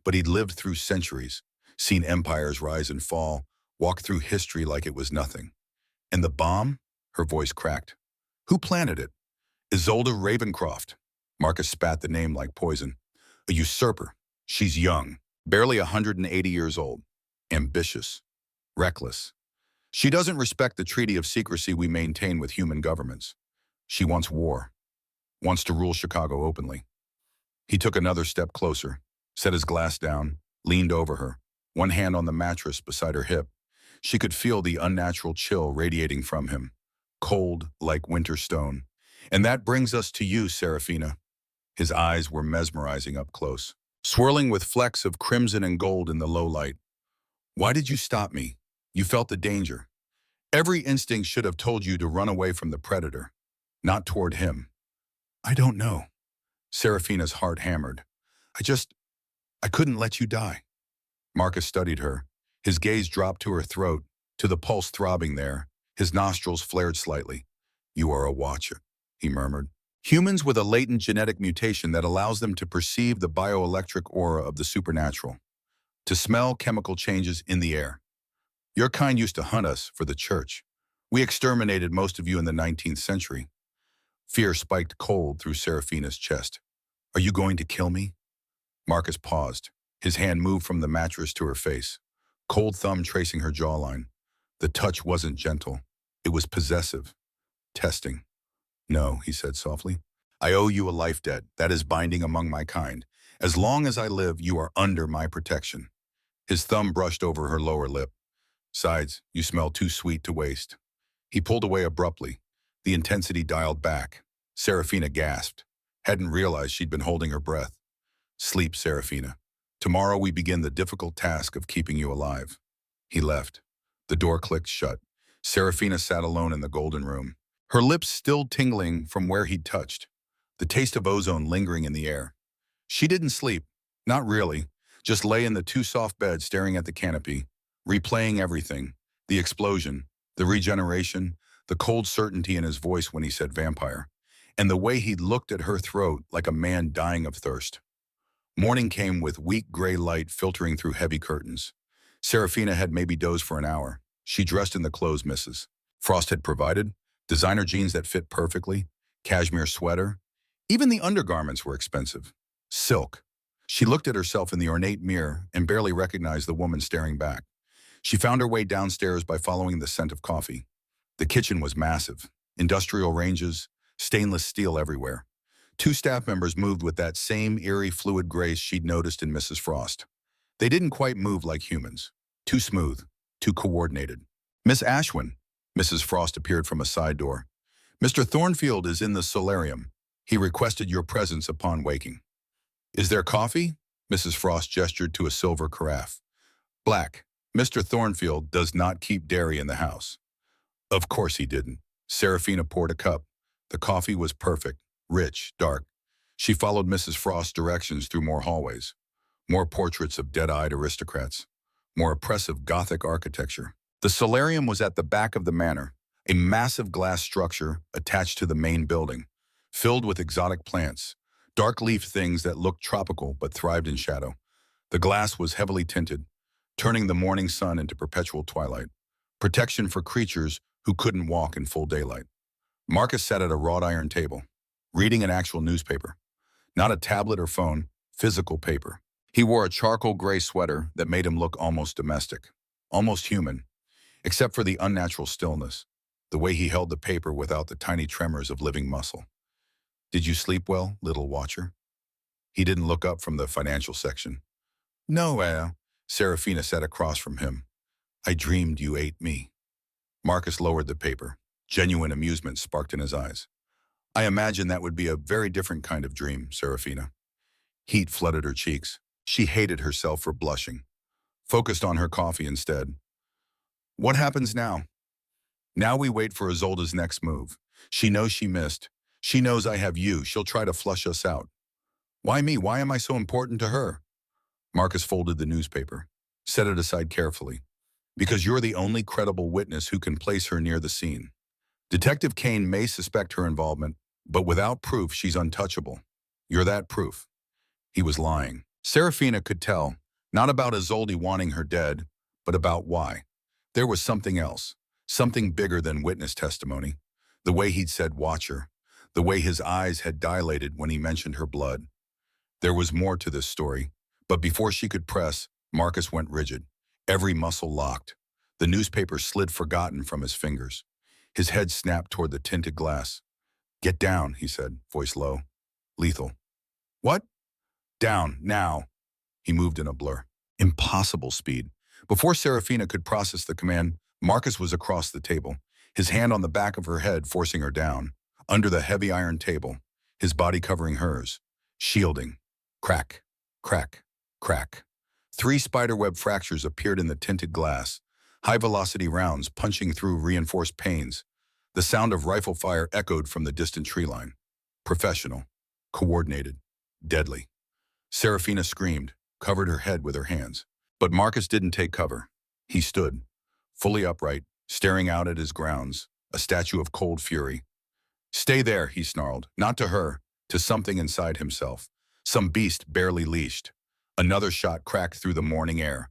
but he'd lived through centuries, seen empires rise and fall, walked through history like it was nothing. And the bomb? Her voice cracked. Who planted it? Isolde Ravencroft. Marcus spat the name like poison. A usurper. She's young, barely 180 years old. Ambitious. Reckless. She doesn't respect the treaty of secrecy we maintain with human governments. She wants war. Wants to rule Chicago openly. He took another step closer, set his glass down, leaned over her, one hand on the mattress beside her hip. She could feel the unnatural chill radiating from him, cold like winter stone. And that brings us to you, Serafina. His eyes were mesmerizing up close, swirling with flecks of crimson and gold in the low light. Why did you stop me? You felt the danger. Every instinct should have told you to run away from the predator, not toward him. I don't know. Serafina's heart hammered. I couldn't let you die. Marcus studied her. His gaze dropped to her throat, to the pulse throbbing there. His nostrils flared slightly. You are a watcher, he murmured. Humans with a latent genetic mutation that allows them to perceive the bioelectric aura of the supernatural, to smell chemical changes in the air. Your kind used to hunt us for the church. We exterminated most of you in the 19th century. Fear spiked cold through Serafina's chest. Are you going to kill me? Marcus paused. His hand moved from the mattress to her face, cold thumb tracing her jawline. The touch wasn't gentle. It was possessive, testing. No, he said softly. I owe you a life debt that is binding among my kind. As long as I live, you are under my protection. His thumb brushed over her lower lip. Besides, you smell too sweet to waste. He pulled away abruptly. The intensity dialed back. Serafina gasped. Hadn't realized she'd been holding her breath. Sleep, Serafina. Tomorrow we begin the difficult task of keeping you alive. He left. The door clicked shut. Serafina sat alone in the golden room, her lips still tingling from where he'd touched, the taste of ozone lingering in the air. She didn't sleep. Not really. Just lay in the too soft bed staring at the canopy, replaying everything. The explosion, the regeneration, the cold certainty in his voice when he said vampire, and the way he'd looked at her throat like a man dying of thirst. Morning came with weak gray light filtering through heavy curtains. Serafina had maybe dozed for an hour. She dressed in the clothes Mrs. Frost had provided, designer jeans that fit perfectly, cashmere sweater. Even the undergarments were expensive. Silk. She looked at herself in the ornate mirror and barely recognized the woman staring back. She found her way downstairs by following the scent of coffee. The kitchen was massive. Industrial ranges, stainless steel everywhere. 2 staff members moved with that same eerie fluid grace she'd noticed in Mrs. Frost. They didn't quite move like humans. Too smooth, too coordinated. Miss Ashwin, Mrs. Frost appeared from a side door. Mr. Thornfield is in the solarium. He requested your presence upon waking. Is there coffee? Mrs. Frost gestured to a silver carafe. Black. Mr. Thornfield does not keep dairy in the house. Of course he didn't. Serafina poured a cup. The coffee was perfect. Rich, dark. She followed Mrs. Frost's directions through more hallways, more portraits of dead-eyed aristocrats, more oppressive Gothic architecture. The solarium was at the back of the manor, a massive glass structure attached to the main building, filled with exotic plants, dark-leafed things that looked tropical but thrived in shadow. The glass was heavily tinted, turning the morning sun into perpetual twilight, protection for creatures who couldn't walk in full daylight. Marcus sat at a wrought iron table, reading an actual newspaper. Not a tablet or phone, physical paper. He wore a charcoal gray sweater that made him look almost domestic, almost human, except for the unnatural stillness, the way he held the paper without the tiny tremors of living muscle. Did you sleep well, little watcher? He didn't look up from the financial section. No, Serafina sat across from him. I dreamed you ate me. Marcus lowered the paper. Genuine amusement sparked in his eyes. I imagine that would be a very different kind of dream, Serafina. Heat flooded her cheeks. She hated herself for blushing, focused on her coffee instead. What happens now? Now we wait for Isolde's next move. She knows she missed. She knows I have you. She'll try to flush us out. Why me? Why am I so important to her? Marcus folded the newspaper, set it aside carefully. Because you're the only credible witness who can place her near the scene. Detective Kane may suspect her involvement, but without proof, she's untouchable. You're that proof. He was lying. Serafina could tell, not about Isolde wanting her dead, but about why. There was something else, something bigger than witness testimony. The way he'd said watch her, the way his eyes had dilated when he mentioned her blood. There was more to this story, but before she could press, Marcus went rigid, every muscle locked. The newspaper slid forgotten from his fingers. His head snapped toward the tinted glass. Get down, he said, voice low. Lethal. What? Down, now. He moved in a blur. Impossible speed, Before Serafina could process the command, Marcus was across the table, his hand on the back of her head forcing her down, under the heavy iron table, his body covering hers, shielding. Crack, crack, crack. 3 spiderweb fractures appeared in the tinted glass, high-velocity rounds punching through reinforced panes. The sound of rifle fire echoed from the distant tree line. Professional, coordinated, deadly. Serafina screamed, covered her head with her hands. But Marcus didn't take cover. He stood, fully upright, staring out at his grounds, a statue of cold fury. "Stay there," he snarled, not to her, to something inside himself, some beast barely leashed. Another shot cracked through the morning air.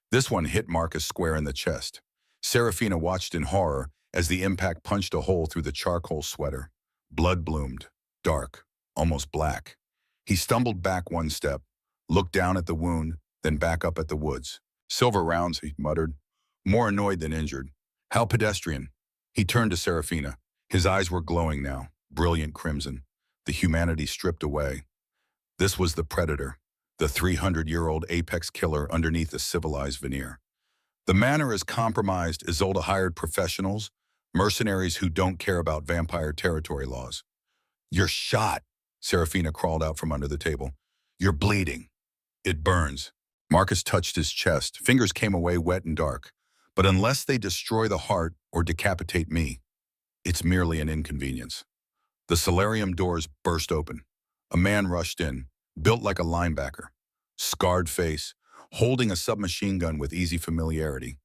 This one hit Marcus square in the chest. Serafina watched in horror as the impact punched a hole through the charcoal sweater. Blood bloomed, dark, almost black. He stumbled back 1 step, looked down at the wound, then back up at the woods. "Silver rounds," he muttered, more annoyed than injured. "How pedestrian." He turned to Serafina. His eyes were glowing now, brilliant crimson, the humanity stripped away. This was the predator, the 300-year-old apex killer underneath a civilized veneer. The manor is compromised. Isolde hired professionals, mercenaries who don't care about vampire territory laws. "You're shot," Serafina crawled out from under the table. "You're bleeding. It burns." Marcus touched his chest. Fingers came away wet and dark. "But unless they destroy the heart or decapitate me, it's merely an inconvenience." The solarium doors burst open. A man rushed in, built like a linebacker, scarred face, holding a submachine gun with easy familiarity.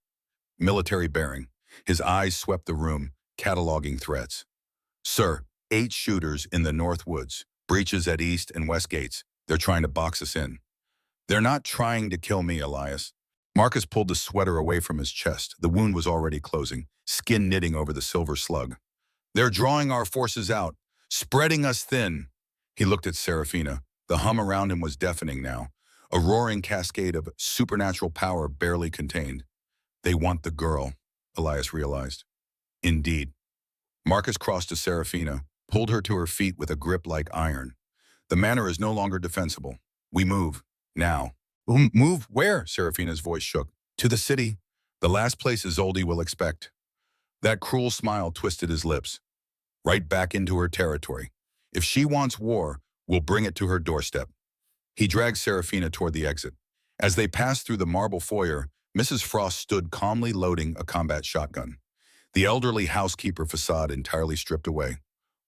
Military bearing. His eyes swept the room, cataloging threats. "Sir, 8 shooters in the North Woods, breaches at East and West Gates. They're trying to box us in." "They're not trying to kill me, Elias." Marcus pulled the sweater away from his chest. The wound was already closing, skin knitting over the silver slug. "They're drawing our forces out, spreading us thin." He looked at Serafina. The hum around him was deafening now, a roaring cascade of supernatural power barely contained. "They want the girl," Elias realized. Indeed. Marcus crossed to Serafina, pulled her to her feet with a grip like iron. "The manor is no longer defensible. We move. Now." "Move where?" Serafina's voice shook. "To the city. The last place Isolde will expect." That cruel smile twisted his lips. "Right back into her territory. If she wants war, we'll bring it to her doorstep." He dragged Serafina toward the exit. As they passed through the marble foyer, Mrs. Frost stood calmly loading a combat shotgun. The elderly housekeeper facade entirely stripped away.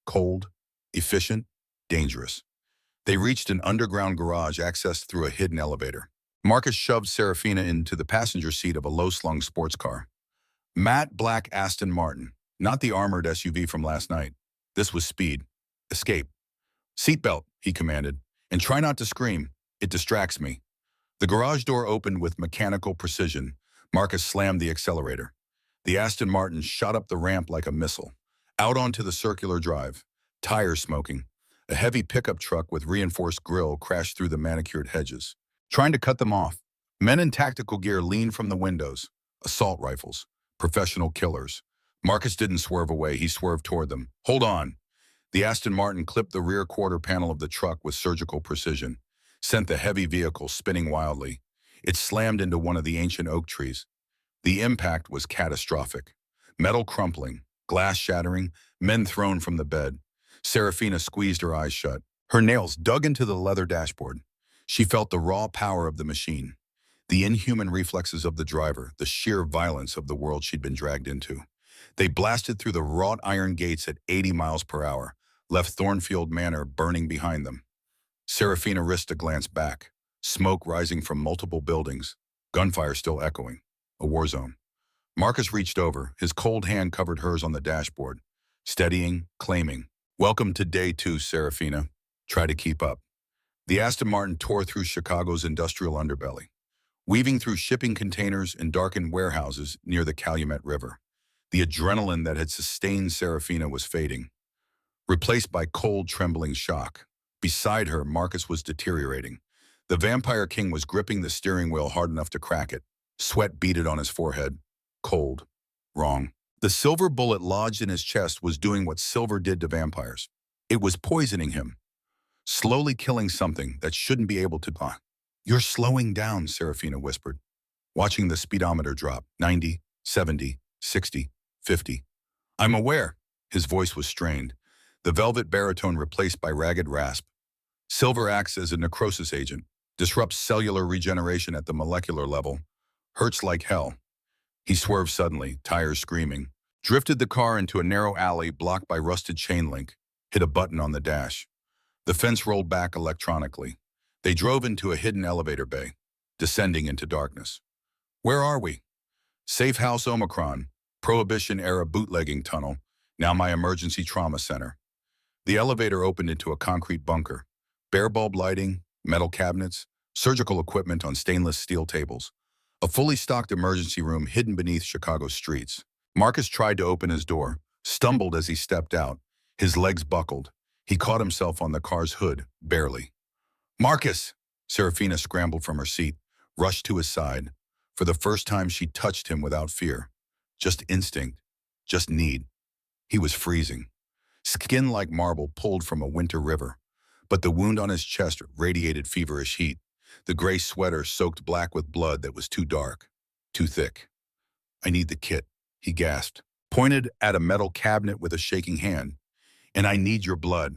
Cold, efficient, dangerous. They reached an underground garage accessed through a hidden elevator. Marcus shoved Serafina into the passenger seat of a low-slung sports car. Matte black Aston Martin, not the armored SUV from last night. This was speed. Escape. "Seatbelt," he commanded, "and try not to scream. It distracts me." The garage door opened with mechanical precision. Marcus slammed the accelerator. The Aston Martin shot up the ramp like a missile, out onto the circular drive, tires smoking. A heavy pickup truck with reinforced grille crashed through the manicured hedges, trying to cut them off. Men in tactical gear leaned from the windows. Assault rifles. Professional killers. Marcus didn't swerve away. He swerved toward them. "Hold on." The Aston Martin clipped the rear quarter panel of the truck with surgical precision, sent the heavy vehicle spinning wildly. It slammed into one of the ancient oak trees. The impact was catastrophic. Metal crumpling, glass shattering, men thrown from the bed. Serafina squeezed her eyes shut. Her nails dug into the leather dashboard. She felt the raw power of the machine, the inhuman reflexes of the driver, the sheer violence of the world she'd been dragged into. They blasted through the wrought iron gates at 80 miles per hour, left Thornfield Manor burning behind them. Serafina risked a glance back, smoke rising from multiple buildings, gunfire still echoing, a war zone. Marcus reached over, his cold hand covered hers on the dashboard, steadying, claiming, "Welcome to day 2, Serafina. Try to keep up." The Aston Martin tore through Chicago's industrial underbelly, weaving through shipping containers and darkened warehouses near the Calumet River. The adrenaline that had sustained Serafina was fading, replaced by cold, trembling shock. Beside her, Marcus was deteriorating. The Vampire King was gripping the steering wheel hard enough to crack it. Sweat beaded on his forehead. Cold. Wrong. The silver bullet lodged in his chest was doing what silver did to vampires. It was poisoning him, slowly killing something that shouldn't be able to die. "You're slowing down," Serafina whispered. watching the speedometer drop, 90, 70, 60, 50. I'm aware. His voice was strained, the velvet baritone replaced by ragged rasp. Silver acts as a necrosis agent, disrupts cellular regeneration at the molecular level, hurts like hell. He swerved suddenly, tires screaming, drifted the car into a narrow alley blocked by rusted chain link, hit a button on the dash. The fence rolled back electronically. They drove into a hidden elevator bay, descending into darkness. Where are we? Safe House Omicron, Prohibition-era bootlegging tunnel, now my emergency trauma center. The elevator opened into a concrete bunker. Bare bulb lighting, metal cabinets, surgical equipment on stainless steel tables. A fully stocked emergency room hidden beneath Chicago's streets. Marcus tried to open his door, stumbled as he stepped out. His legs buckled. He caught himself on the car's hood, barely. Marcus! Serafina scrambled from her seat, rushed to his side. For the first time, she touched him without fear. Just instinct. Just need. He was freezing. Skin like marble pulled from a winter river. But the wound on his chest radiated feverish heat. The gray sweater soaked black with blood that was too dark, too thick. I need the kit, he gasped, pointed at a metal cabinet with a shaking hand. And I need your blood.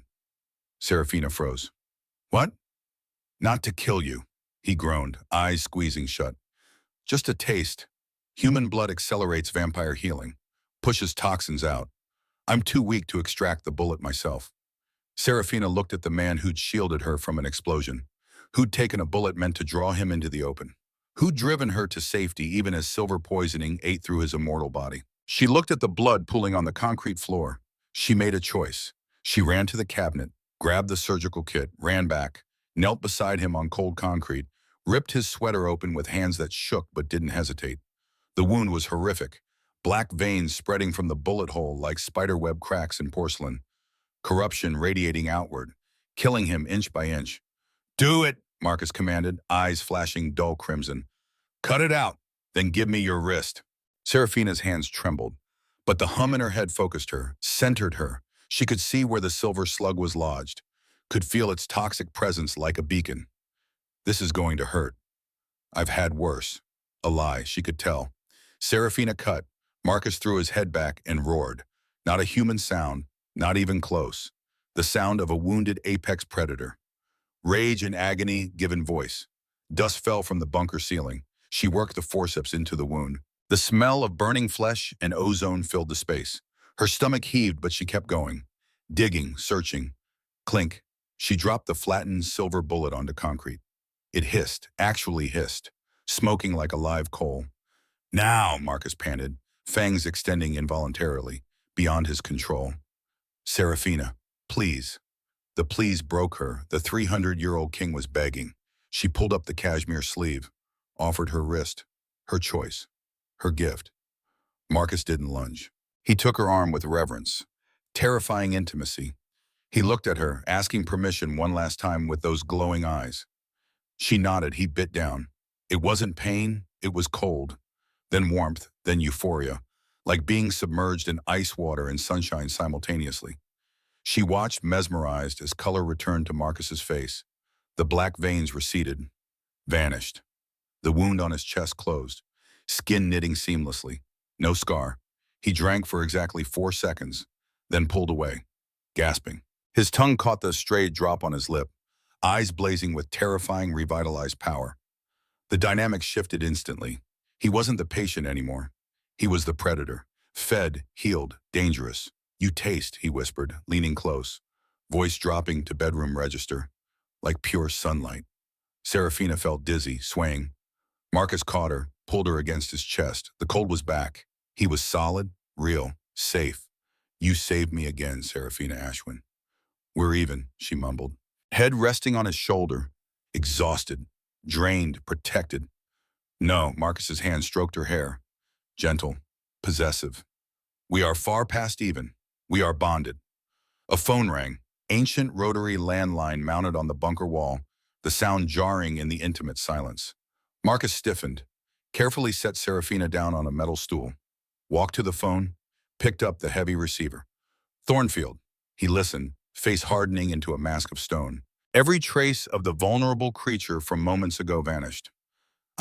Serafina froze. What? Not to kill you, he groaned, eyes squeezing shut. Just a taste. Human blood accelerates vampire healing, pushes toxins out. I'm too weak to extract the bullet myself. Serafina looked at the man who'd shielded her from an explosion, who'd taken a bullet meant to draw him into the open, who'd driven her to safety even as silver poisoning ate through his immortal body. She looked at the blood pooling on the concrete floor. She made a choice. She ran to the cabinet, grabbed the surgical kit, ran back, knelt beside him on cold concrete, ripped his sweater open with hands that shook but didn't hesitate. The wound was horrific, black veins spreading from the bullet hole like spiderweb cracks in porcelain, corruption radiating outward, killing him inch by inch. Do it, Marcus commanded, eyes flashing dull crimson. Cut it out, then give me your wrist. Serafina's hands trembled, but the hum in her head focused her, centered her. She could see where the silver slug was lodged, could feel its toxic presence like a beacon. This is going to hurt. I've had worse. A lie, she could tell. Serafina cut. Marcus threw his head back and roared. Not a human sound, not even close. The sound of a wounded apex predator. Rage and agony given voice. Dust fell from the bunker ceiling. She worked the forceps into the wound. The smell of burning flesh and ozone filled the space. Her stomach heaved, but she kept going. Digging, searching. Clink. She dropped the flattened silver bullet onto concrete. It hissed, actually hissed, smoking like a live coal. Now, Marcus panted, fangs extending involuntarily, beyond his control. Serafina, please. The please broke her. The 300-year-old king was begging. She pulled up the cashmere sleeve, offered her wrist, her choice, her gift. Marcus didn't lunge. He took her arm with reverence, terrifying intimacy. He looked at her, asking permission one last time with those glowing eyes. She nodded, he bit down. It wasn't pain, it was cold. Then warmth, then euphoria, like being submerged in ice water and sunshine simultaneously. She watched, mesmerized, as color returned to Marcus's face. The black veins receded, vanished. The wound on his chest closed, skin knitting seamlessly. No scar. He drank for exactly 4 seconds, then pulled away, gasping. His tongue caught the stray drop on his lip, eyes blazing with terrifying, revitalized power. The dynamic shifted instantly. He wasn't the patient anymore. He was the predator, fed, healed, dangerous. You taste, he whispered, leaning close, voice dropping to bedroom register, like pure sunlight. Serafina felt dizzy, swaying. Marcus caught her, pulled her against his chest. The cold was back. He was solid, real, safe. You saved me again, Serafina Ashwin. We're even, she mumbled, head resting on his shoulder, exhausted, drained, protected. No, Marcus's hand stroked her hair, gentle, possessive. We are far past even. We are bonded. A phone rang, ancient rotary landline mounted on the bunker wall, the sound jarring in the intimate silence. Marcus stiffened, carefully set Serafina down on a metal stool, walked to the phone, picked up the heavy receiver. Thornfield. He listened, face hardening into a mask of stone. Every trace of the vulnerable creature from moments ago vanished.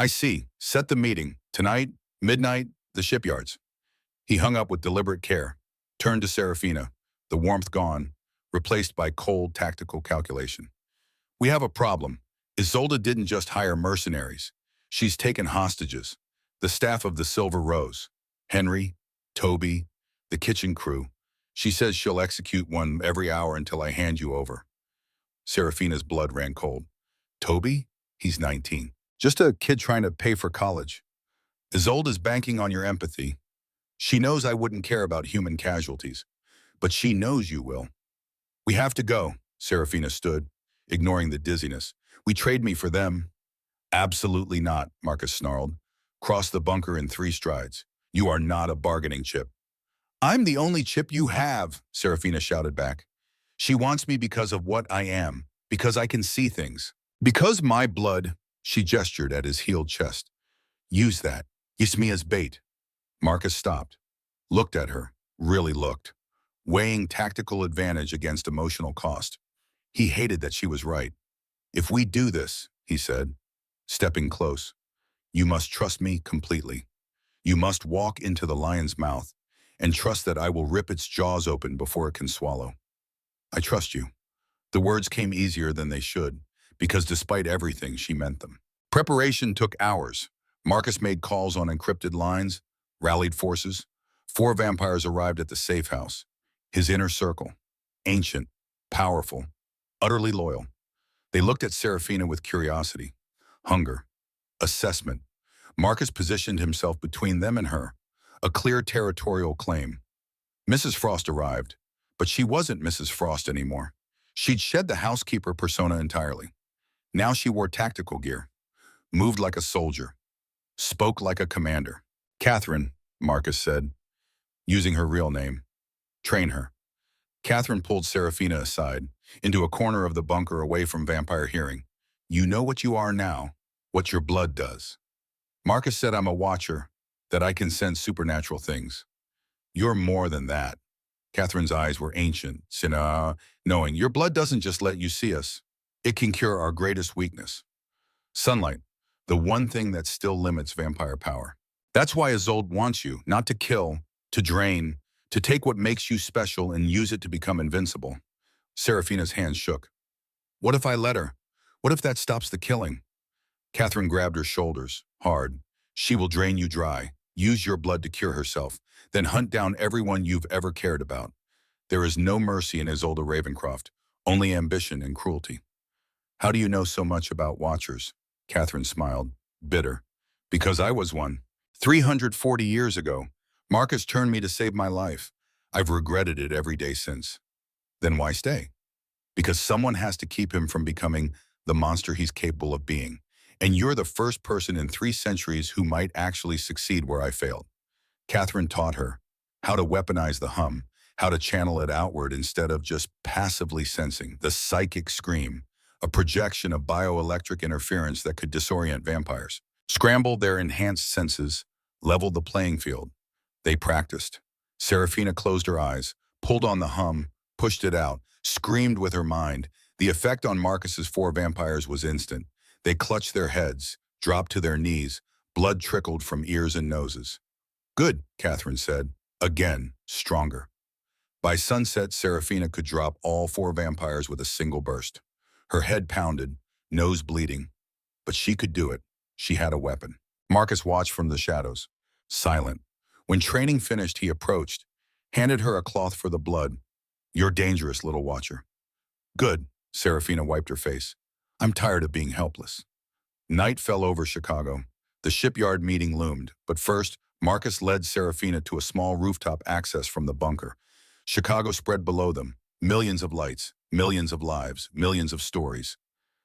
I see. Set the meeting. Tonight, midnight, the shipyards. He hung up with deliberate care, turned to Serafina, the warmth gone, replaced by cold tactical calculation. We have a problem. Isolde didn't just hire mercenaries. She's taken hostages. The staff of the Silver Rose. Henry, Toby, the kitchen crew. She says she'll execute one every hour until I hand you over. Serafina's blood ran cold. Toby? He's 19. Just a kid trying to pay for college. Isolde's banking on your empathy. She knows I wouldn't care about human casualties, but she knows you will. We have to go, Serafina stood, ignoring the dizziness. We trade me for them. Absolutely not, Marcus snarled. Cross the bunker in 3 strides. You are not a bargaining chip. I'm the only chip you have, Serafina shouted back. She wants me because of what I am, because I can see things. Because my blood, she gestured at his healed chest. Use that. Use me as bait. Marcus stopped, looked at her, really looked, weighing tactical advantage against emotional cost. He hated that she was right. If we do this, he said, stepping close, you must trust me completely. You must walk into the lion's mouth and trust that I will rip its jaws open before it can swallow. I trust you. The words came easier than they should, because despite everything, she meant them. Preparation took hours. Marcus made calls on encrypted lines, rallied forces. 4 vampires arrived at the safe house. His inner circle. Ancient, powerful, utterly loyal. They looked at Serafina with curiosity, hunger, assessment. Marcus positioned himself between them and her, a clear territorial claim. Mrs. Frost arrived, but she wasn't Mrs. Frost anymore. She'd shed the housekeeper persona entirely. Now she wore tactical gear, moved like a soldier, spoke like a commander. Catherine, Marcus said, using her real name. Train her. Catherine pulled Serafina aside, into a corner of the bunker away from vampire hearing. You know what you are now, what your blood does. Marcus said I'm a watcher, that I can sense supernatural things. You're more than that. Catherine's eyes were ancient, knowing your blood doesn't just let you see us. It can cure our greatest weakness. Sunlight, the one thing that still limits vampire power. That's why Isolde wants you, not to kill, to drain, to take what makes you special and use it to become invincible. Serafina's hands shook. What if I let her? What if that stops the killing? Catherine grabbed her shoulders, hard. She will drain you dry, use your blood to cure herself, then hunt down everyone you've ever cared about. There is no mercy in Isolde Ravencroft, only ambition and cruelty. How do you know so much about Watchers? Catherine smiled, bitter. Because I was one. 340 years ago, Marcus turned me to save my life. I've regretted it every day since. Then why stay? Because someone has to keep him from becoming the monster he's capable of being. And you're the first person in 3 centuries who might actually succeed where I failed. Catherine taught her how to weaponize the hum, how to channel it outward instead of just passively sensing the psychic scream, a projection of bioelectric interference that could disorient vampires. Scramble their enhanced senses, level the playing field. They practiced. Serafina closed her eyes, pulled on the hum, pushed it out, screamed with her mind. The effect on Marcus's 4 vampires was instant. They clutched their heads, dropped to their knees. Blood trickled from ears and noses. Good, Catherine said. Again, stronger. By sunset, Serafina could drop all 4 vampires with a single burst. Her head pounded, nose bleeding. But she could do it. She had a weapon. Marcus watched from the shadows, silent. When training finished, he approached, handed her a cloth for the blood. You're dangerous, little watcher. Good, Serafina wiped her face. I'm tired of being helpless. Night fell over Chicago. The shipyard meeting loomed, but first, Marcus led Serafina to a small rooftop access from the bunker. Chicago spread below them, millions of lights, millions of lives, millions of stories.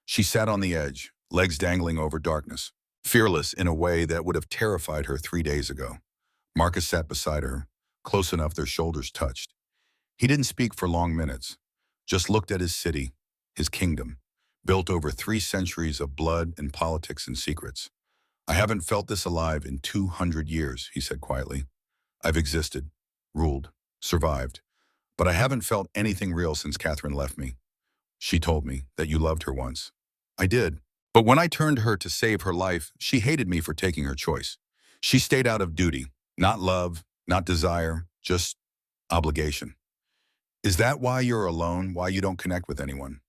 She sat on the edge, legs dangling over darkness, fearless in a way that would have terrified her 3 days ago. Marcus sat beside her, close enough their shoulders touched. He didn't speak for long minutes, just looked at his city, his kingdom, built over 3 centuries of blood and politics and secrets. I haven't felt this alive in 200 years, he said quietly. I've existed, ruled, survived, but I haven't felt anything real since Catherine left me. She told me that you loved her once. I did, But when I turned her to save her life, she hated me for taking her choice. She stayed out of duty, not love, not desire, just obligation. Is that why you're alone, why you don't connect with anyone?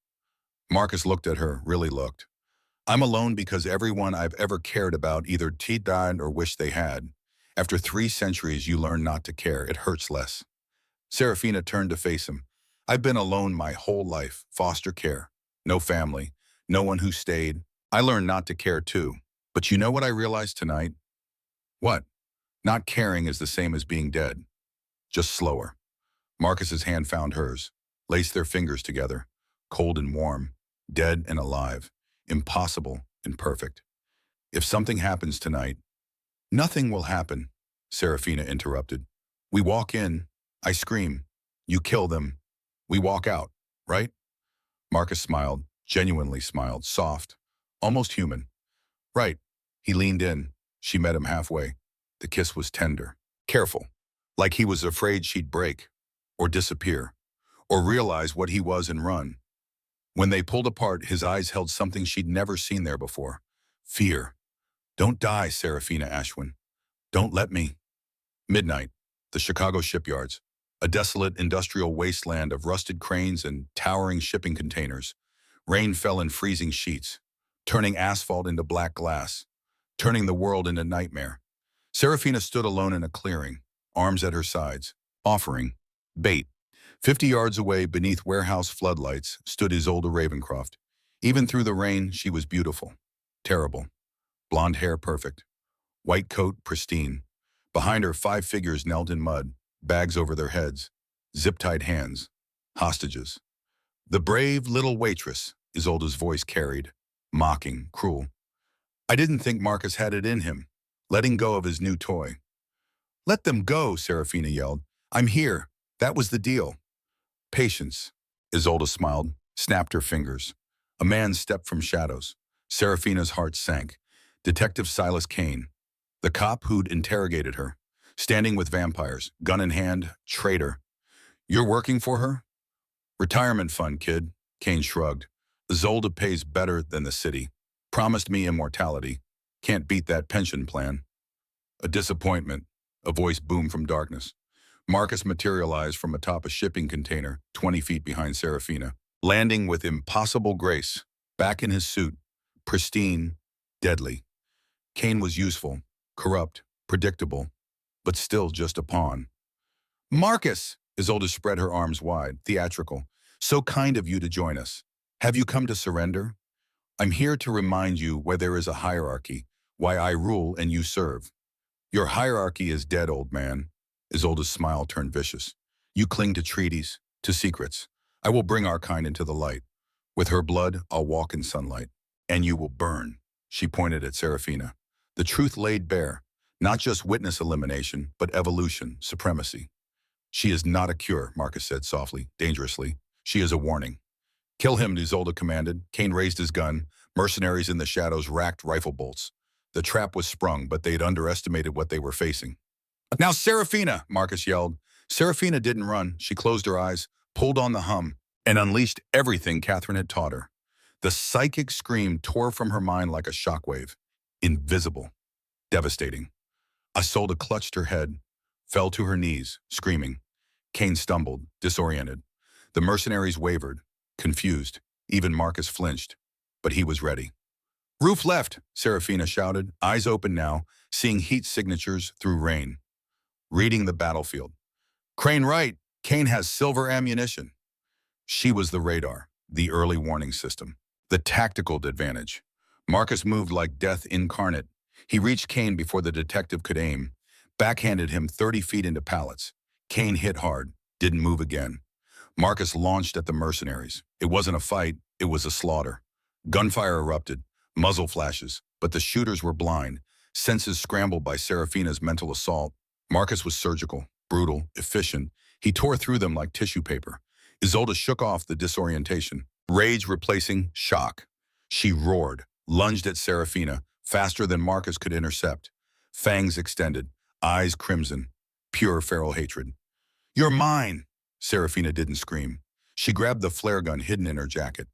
Marcus looked at her, really looked. I'm alone because everyone I've ever cared about either died or wished they had. After 3 centuries, you learn not to care. It hurts less. Serafina turned to face him. I've been alone my whole life, foster care. No family, no one who stayed. I learned not to care too. But you know what I realized tonight? What? Not caring is the same as being dead. Just slower. Marcus's hand found hers, laced their fingers together, cold and warm, dead and alive, impossible and perfect. If something happens tonight, nothing will happen, Serafina interrupted. We walk in, I scream, you kill them, we walk out, right? Marcus smiled, genuinely smiled, soft, almost human. Right. He leaned in. She met him halfway. The kiss was tender, careful, like he was afraid she'd break, or disappear, or realize what he was and run. When they pulled apart, his eyes held something she'd never seen there before. Fear. Don't die, Serafina Ashwin. Don't let me. Midnight. The Chicago shipyards. A desolate industrial wasteland of rusted cranes and towering shipping containers. Rain fell in freezing sheets, turning asphalt into black glass, turning the world into nightmare. Serafina stood alone in a clearing, arms at her sides, offering bait. 50 yards away, beneath warehouse floodlights, stood Isolde Ravencroft. Even through the rain, she was beautiful. Terrible. Blonde hair perfect. White coat pristine. Behind her, 5 figures knelt in mud, bags over their heads, zip-tied hands, hostages. The brave little waitress, Isolde's voice carried, mocking, cruel. I didn't think Marcus had it in him, letting go of his new toy. Let them go, Serafina yelled. I'm here. That was the deal. Patience. Isolde smiled, snapped her fingers. A man stepped from shadows. Serafina's heart sank. Detective Silas Kane, the cop who'd interrogated her, standing with vampires, gun in hand, traitor. You're working for her? Retirement fund, kid, Kane shrugged. Isolde pays better than the city. Promised me immortality. Can't beat that pension plan. A disappointment, a voice boomed from darkness. Marcus materialized from atop a shipping container 20 feet behind Serafina, landing with impossible grace, back in his suit, pristine, deadly. Kane was useful, corrupt, predictable, but still just a pawn. Marcus! Isolde spread her arms wide, theatrical. So kind of you to join us. Have you come to surrender? I'm here to remind you where there is a hierarchy, why I rule and you serve. Your hierarchy is dead, old man. Isolde's smile turned vicious. You cling to treaties, to secrets. I will bring our kind into the light. With her blood, I'll walk in sunlight. And you will burn. She pointed at Serafina. The truth laid bare, not just witness elimination, but evolution, supremacy. She is not a cure, Marcus said softly, dangerously. She is a warning. Kill him, Isolde commanded. Kane raised his gun. Mercenaries in the shadows racked rifle bolts. The trap was sprung, but they'd underestimated what they were facing. Now, Serafina, Marcus yelled. Serafina didn't run. She closed her eyes, pulled on the hum, and unleashed everything Catherine had taught her. The psychic scream tore from her mind like a shockwave. Invisible. Devastating. Isolde clutched her head, fell to her knees, screaming. Kane stumbled, disoriented. The mercenaries wavered, confused. Even Marcus flinched, but he was ready. Roof left, Serafina shouted, eyes open now, seeing heat signatures through rain. Reading the battlefield. Crane right, Kane has silver ammunition. She was the radar, the early warning system, the tactical advantage. Marcus moved like death incarnate. He reached Kane before the detective could aim, backhanded him 30 feet into pallets. Kane hit hard, didn't move again. Marcus launched at the mercenaries. It wasn't a fight, it was a slaughter. Gunfire erupted, muzzle flashes, but the shooters were blind, senses scrambled by Serafina's mental assault. Marcus was surgical, brutal, efficient. He tore through them like tissue paper. Isolde shook off the disorientation, rage replacing shock. She roared, lunged at Serafina, faster than Marcus could intercept. Fangs extended, eyes crimson, pure feral hatred. You're mine! Serafina didn't scream. She grabbed the flare gun hidden in her jacket.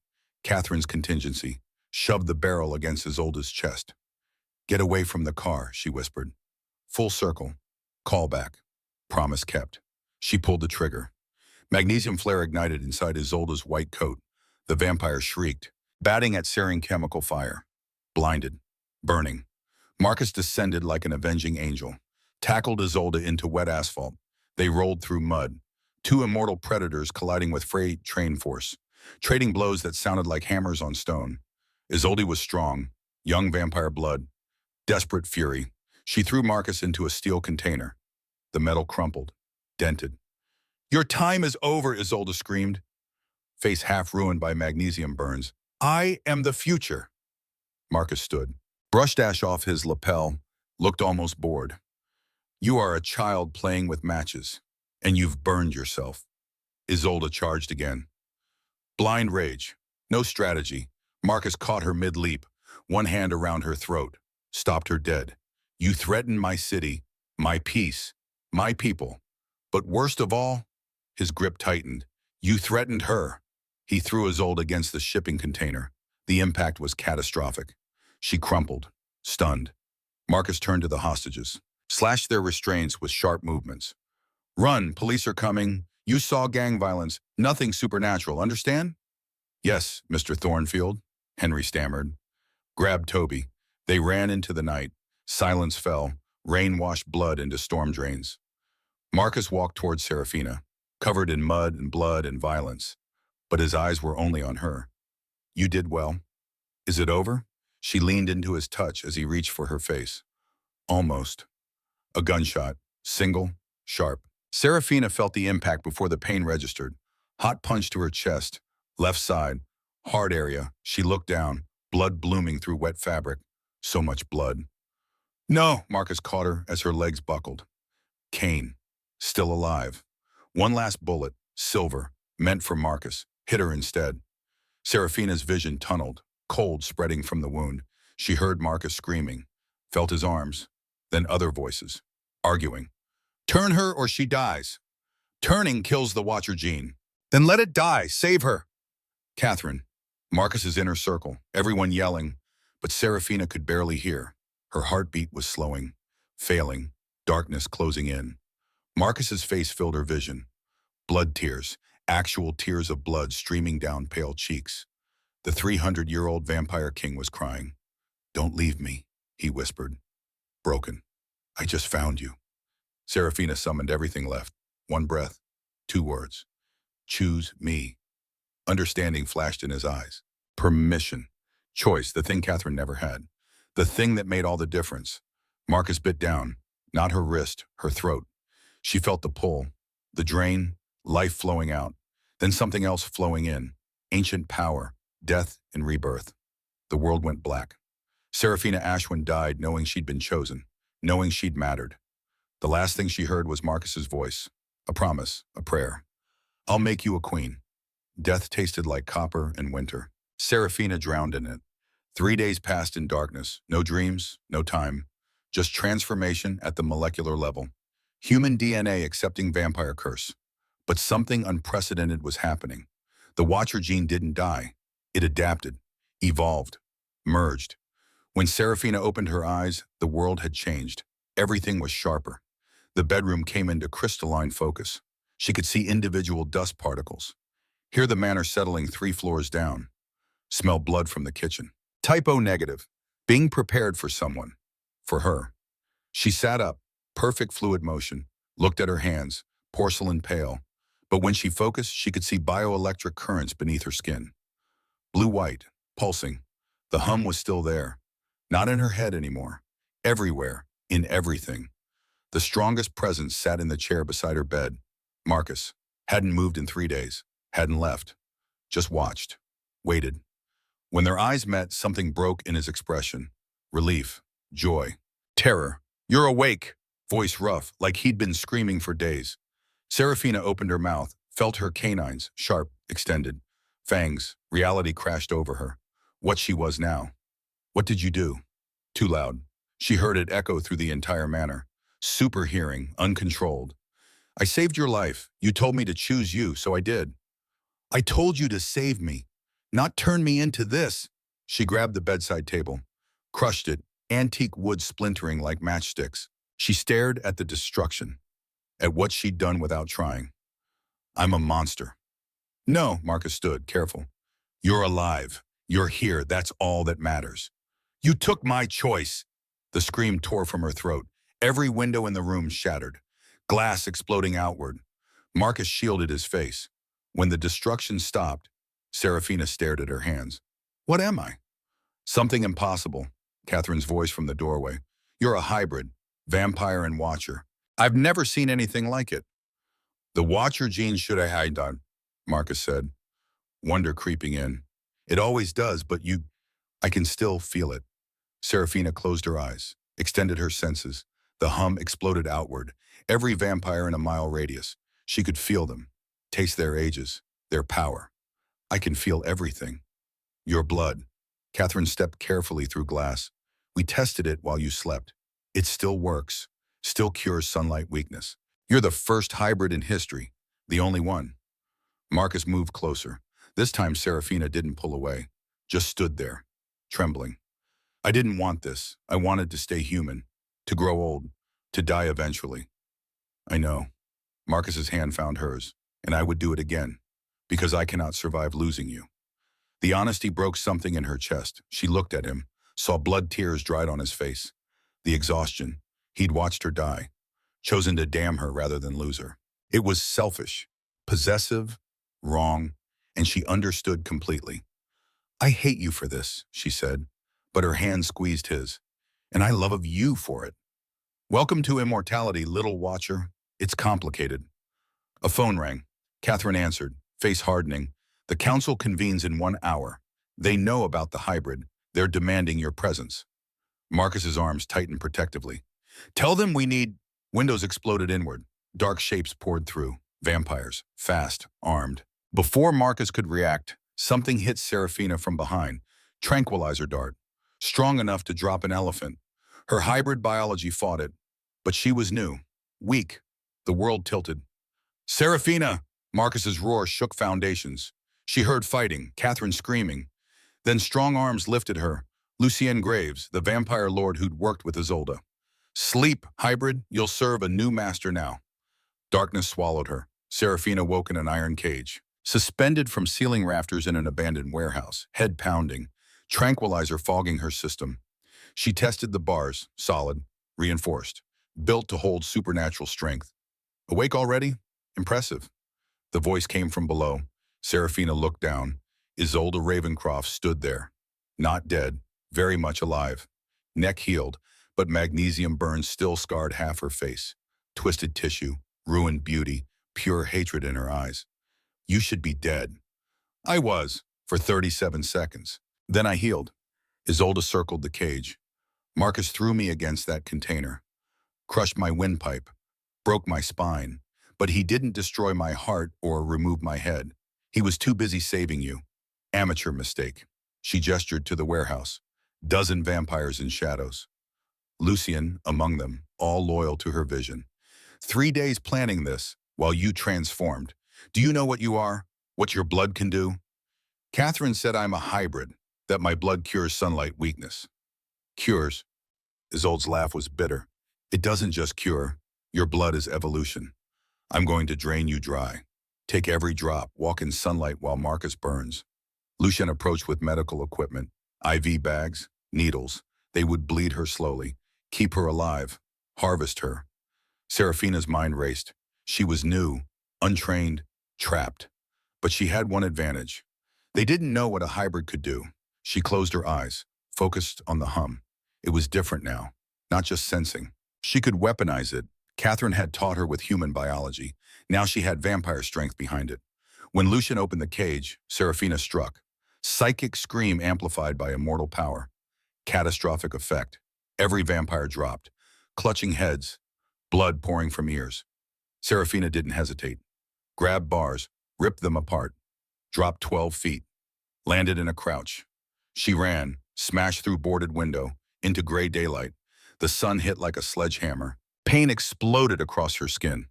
Catherine's contingency. shoved the barrel against Isolde's chest. "Get away from the car," she whispered. "Full circle. Call back." Promise kept. She pulled the trigger. Magnesium flare ignited inside Isolde's white coat. The vampire shrieked, batting at searing chemical fire. Blinded. Burning. Marcus descended like an avenging angel, tackled Isolde into wet asphalt. They rolled through mud, two immortal predators colliding with freight train force, trading blows that sounded like hammers on stone. Isolde was strong, young vampire blood, desperate fury. She threw Marcus into a steel container. The metal crumpled, dented. "Your time is over," Isolde screamed, face half ruined by magnesium burns. "I am the future." Marcus stood, brushed ash off his lapel, looked almost bored. "You are a child playing with matches, and you've burned yourself." Isolde charged again. Blind rage, no strategy. Marcus caught her mid-leap, one hand around her throat, stopped her dead. "You threaten my city, my peace, my people. But worst of all," his grip tightened, "you threatened her." He threw Isolde against the shipping container. The impact was catastrophic. She crumpled, stunned. Marcus turned to the hostages, slashed their restraints with sharp movements. "Run, police are coming. You saw gang violence. Nothing supernatural, understand?" "Yes, Mr. Thornfield," Henry stammered. Grabbed Toby. They ran into the night. Silence fell. Rain washed blood into storm drains. Marcus walked towards Serafina, covered in mud and blood and violence. But his eyes were only on her. "You did well. Is it over?" She leaned into his touch as he reached for her face. "Almost." A gunshot, single, sharp. Serafina felt the impact before the pain registered. Hot punch to her chest, left side, hard area. She looked down, blood blooming through wet fabric. So much blood. "No," Marcus caught her as her legs buckled. Kane, still alive. One last bullet, silver, meant for Marcus, hit her instead. Serafina's vision tunneled, cold spreading from the wound. She heard Marcus screaming, felt his arms, then other voices, arguing. "Turn her or she dies. Turning kills the Watcher gene. Then let it die, save her." Catherine, Marcus's inner circle, everyone yelling, but Serafina could barely hear. Her heartbeat was slowing, failing, darkness closing in. Marcus's face filled her vision. Blood tears, actual tears of blood streaming down pale cheeks. The 300-year-old Vampire King was crying. "Don't leave me," he whispered. Broken. "I just found you." Serafina summoned everything left. One breath, two words. "Choose me." Understanding flashed in his eyes. Permission. Choice, the thing Catherine never had. The thing that made all the difference. Marcus bit down, not her wrist, her throat. She felt the pull, the drain, life flowing out, then something else flowing in. Ancient power, death and rebirth. The world went black. Serafina Ashwin died knowing she'd been chosen, knowing she'd mattered. The last thing she heard was Marcus's voice. A promise, a prayer. "I'll make you a queen." Death tasted like copper and winter. Serafina drowned in it. 3 days passed in darkness, no dreams, no time, just transformation at the molecular level. Human DNA accepting vampire curse. But something unprecedented was happening. The Watcher gene didn't die. It adapted, evolved, merged. When Serafina opened her eyes, the world had changed. Everything was sharper. The bedroom came into crystalline focus. She could see individual dust particles. Hear the manor settling 3 floors down. Smell blood from the kitchen. Typo negative. Being prepared for someone. For her. She sat up, perfect fluid motion, looked at her hands, porcelain pale. But when she focused, she could see bioelectric currents beneath her skin. Blue-white, pulsing. The hum was still there. Not in her head anymore. Everywhere, in everything. The strongest presence sat in the chair beside her bed. Marcus. Hadn't moved in 3 days. Hadn't left. Just watched. Waited. When their eyes met, something broke in his expression. Relief. Joy. Terror. "You're awake!" Voice rough, like he'd been screaming for days. Serafina opened her mouth, felt her canines, sharp, extended. Fangs. Reality crashed over her. What she was now. "What did you do?" Too loud. She heard it echo through the entire manor. Super hearing, uncontrolled. "I saved your life. You told me to choose you, so I did." "I told you to save me, not turn me into this." She grabbed the bedside table, crushed it, antique wood splintering like matchsticks. She stared at the destruction, at what she'd done without trying. I'm a monster. No, Marcus stood, careful. You're alive. You're here. That's all that matters. You took my choice. The scream tore from her throat. Every window in the room shattered, glass exploding outward. Marcus shielded his face. When the destruction stopped, Serafina stared at her hands. What am I? Something impossible, Catherine's voice from the doorway. You're a hybrid, vampire and watcher. I've never seen anything like it. The watcher gene should have had done, Marcus said, wonder creeping in. It always does, but I can still feel it. Serafina closed her eyes, extended her senses. The hum exploded outward. Every vampire in a mile radius. She could feel them, taste their ages, their power. I can feel everything. Your blood. Catherine stepped carefully through glass. We tested it while you slept. It still works, still cures sunlight weakness. You're the first hybrid in history, the only one. Marcus moved closer. This time Serafina didn't pull away, just stood there, trembling. I didn't want this. I wanted to stay human, to grow old, to die eventually. I know. Marcus's hand found hers, and I would do it again, because I cannot survive losing you. The honesty broke something in her chest. She looked at him, saw blood tears dried on his face. The exhaustion. He'd watched her die, chosen to damn her rather than lose her. It was selfish, possessive, wrong, and she understood completely. I hate you for this, she said, but her hand squeezed his. And I love you for it. Welcome to immortality, little watcher. It's complicated. A phone rang. Catherine answered, face hardening. The council convenes in 1 hour. They know about the hybrid. They're demanding your presence. Marcus's arms tightened protectively. Tell them we need... Windows exploded inward. Dark shapes poured through. Vampires, fast, armed. Before Marcus could react, something hit Serafina from behind. Tranquilizer dart. Strong enough to drop an elephant. Her hybrid biology fought it. But she was new. Weak. The world tilted. Serafina! Marcus's roar shook foundations. She heard fighting, Catherine screaming. Then strong arms lifted her. Lucien Graves, the vampire lord who'd worked with Isolde. Sleep, hybrid, you'll serve a new master now. Darkness swallowed her. Serafina woke in an iron cage. Suspended from ceiling rafters in an abandoned warehouse, head pounding, tranquilizer fogging her system. She tested the bars, solid, reinforced, built to hold supernatural strength. Awake already? Impressive. The voice came from below. Serafina looked down. Isolde Ravencroft stood there. Not dead, very much alive. Neck healed, but magnesium burns still scarred half her face. Twisted tissue, ruined beauty, pure hatred in her eyes. You should be dead. I was, for 37 seconds. Then I healed. Isolde circled the cage. Marcus threw me against that container. Crushed my windpipe. Broke my spine. But he didn't destroy my heart or remove my head. He was too busy saving you. Amateur mistake. She gestured to the warehouse. Dozen vampires in shadows. Lucien among them, all loyal to her vision. 3 days planning this, while you transformed. Do you know what you are? What your blood can do? Catherine said I'm a hybrid, that my blood cures sunlight weakness. Cures? Isolde's laugh was bitter. It doesn't just cure. Your blood is evolution. I'm going to drain you dry. Take every drop, walk in sunlight while Marcus burns. Lucien approached with medical equipment, IV bags, needles. They would bleed her slowly, keep her alive, harvest her. Serafina's mind raced. She was new, untrained, trapped. But she had one advantage. They didn't know what a hybrid could do. She closed her eyes, focused on the hum. It was different now, not just sensing. She could weaponize it. Catherine had taught her with human biology. Now she had vampire strength behind it. When Lucien opened the cage, Serafina struck. Psychic scream amplified by immortal power. Catastrophic effect. Every vampire dropped, clutching heads, blood pouring from ears. Serafina didn't hesitate. Grabbed bars, ripped them apart, dropped 12 feet, landed in a crouch. She ran, smashed through boarded window, into gray daylight. The sun hit like a sledgehammer. Pain exploded across her skin.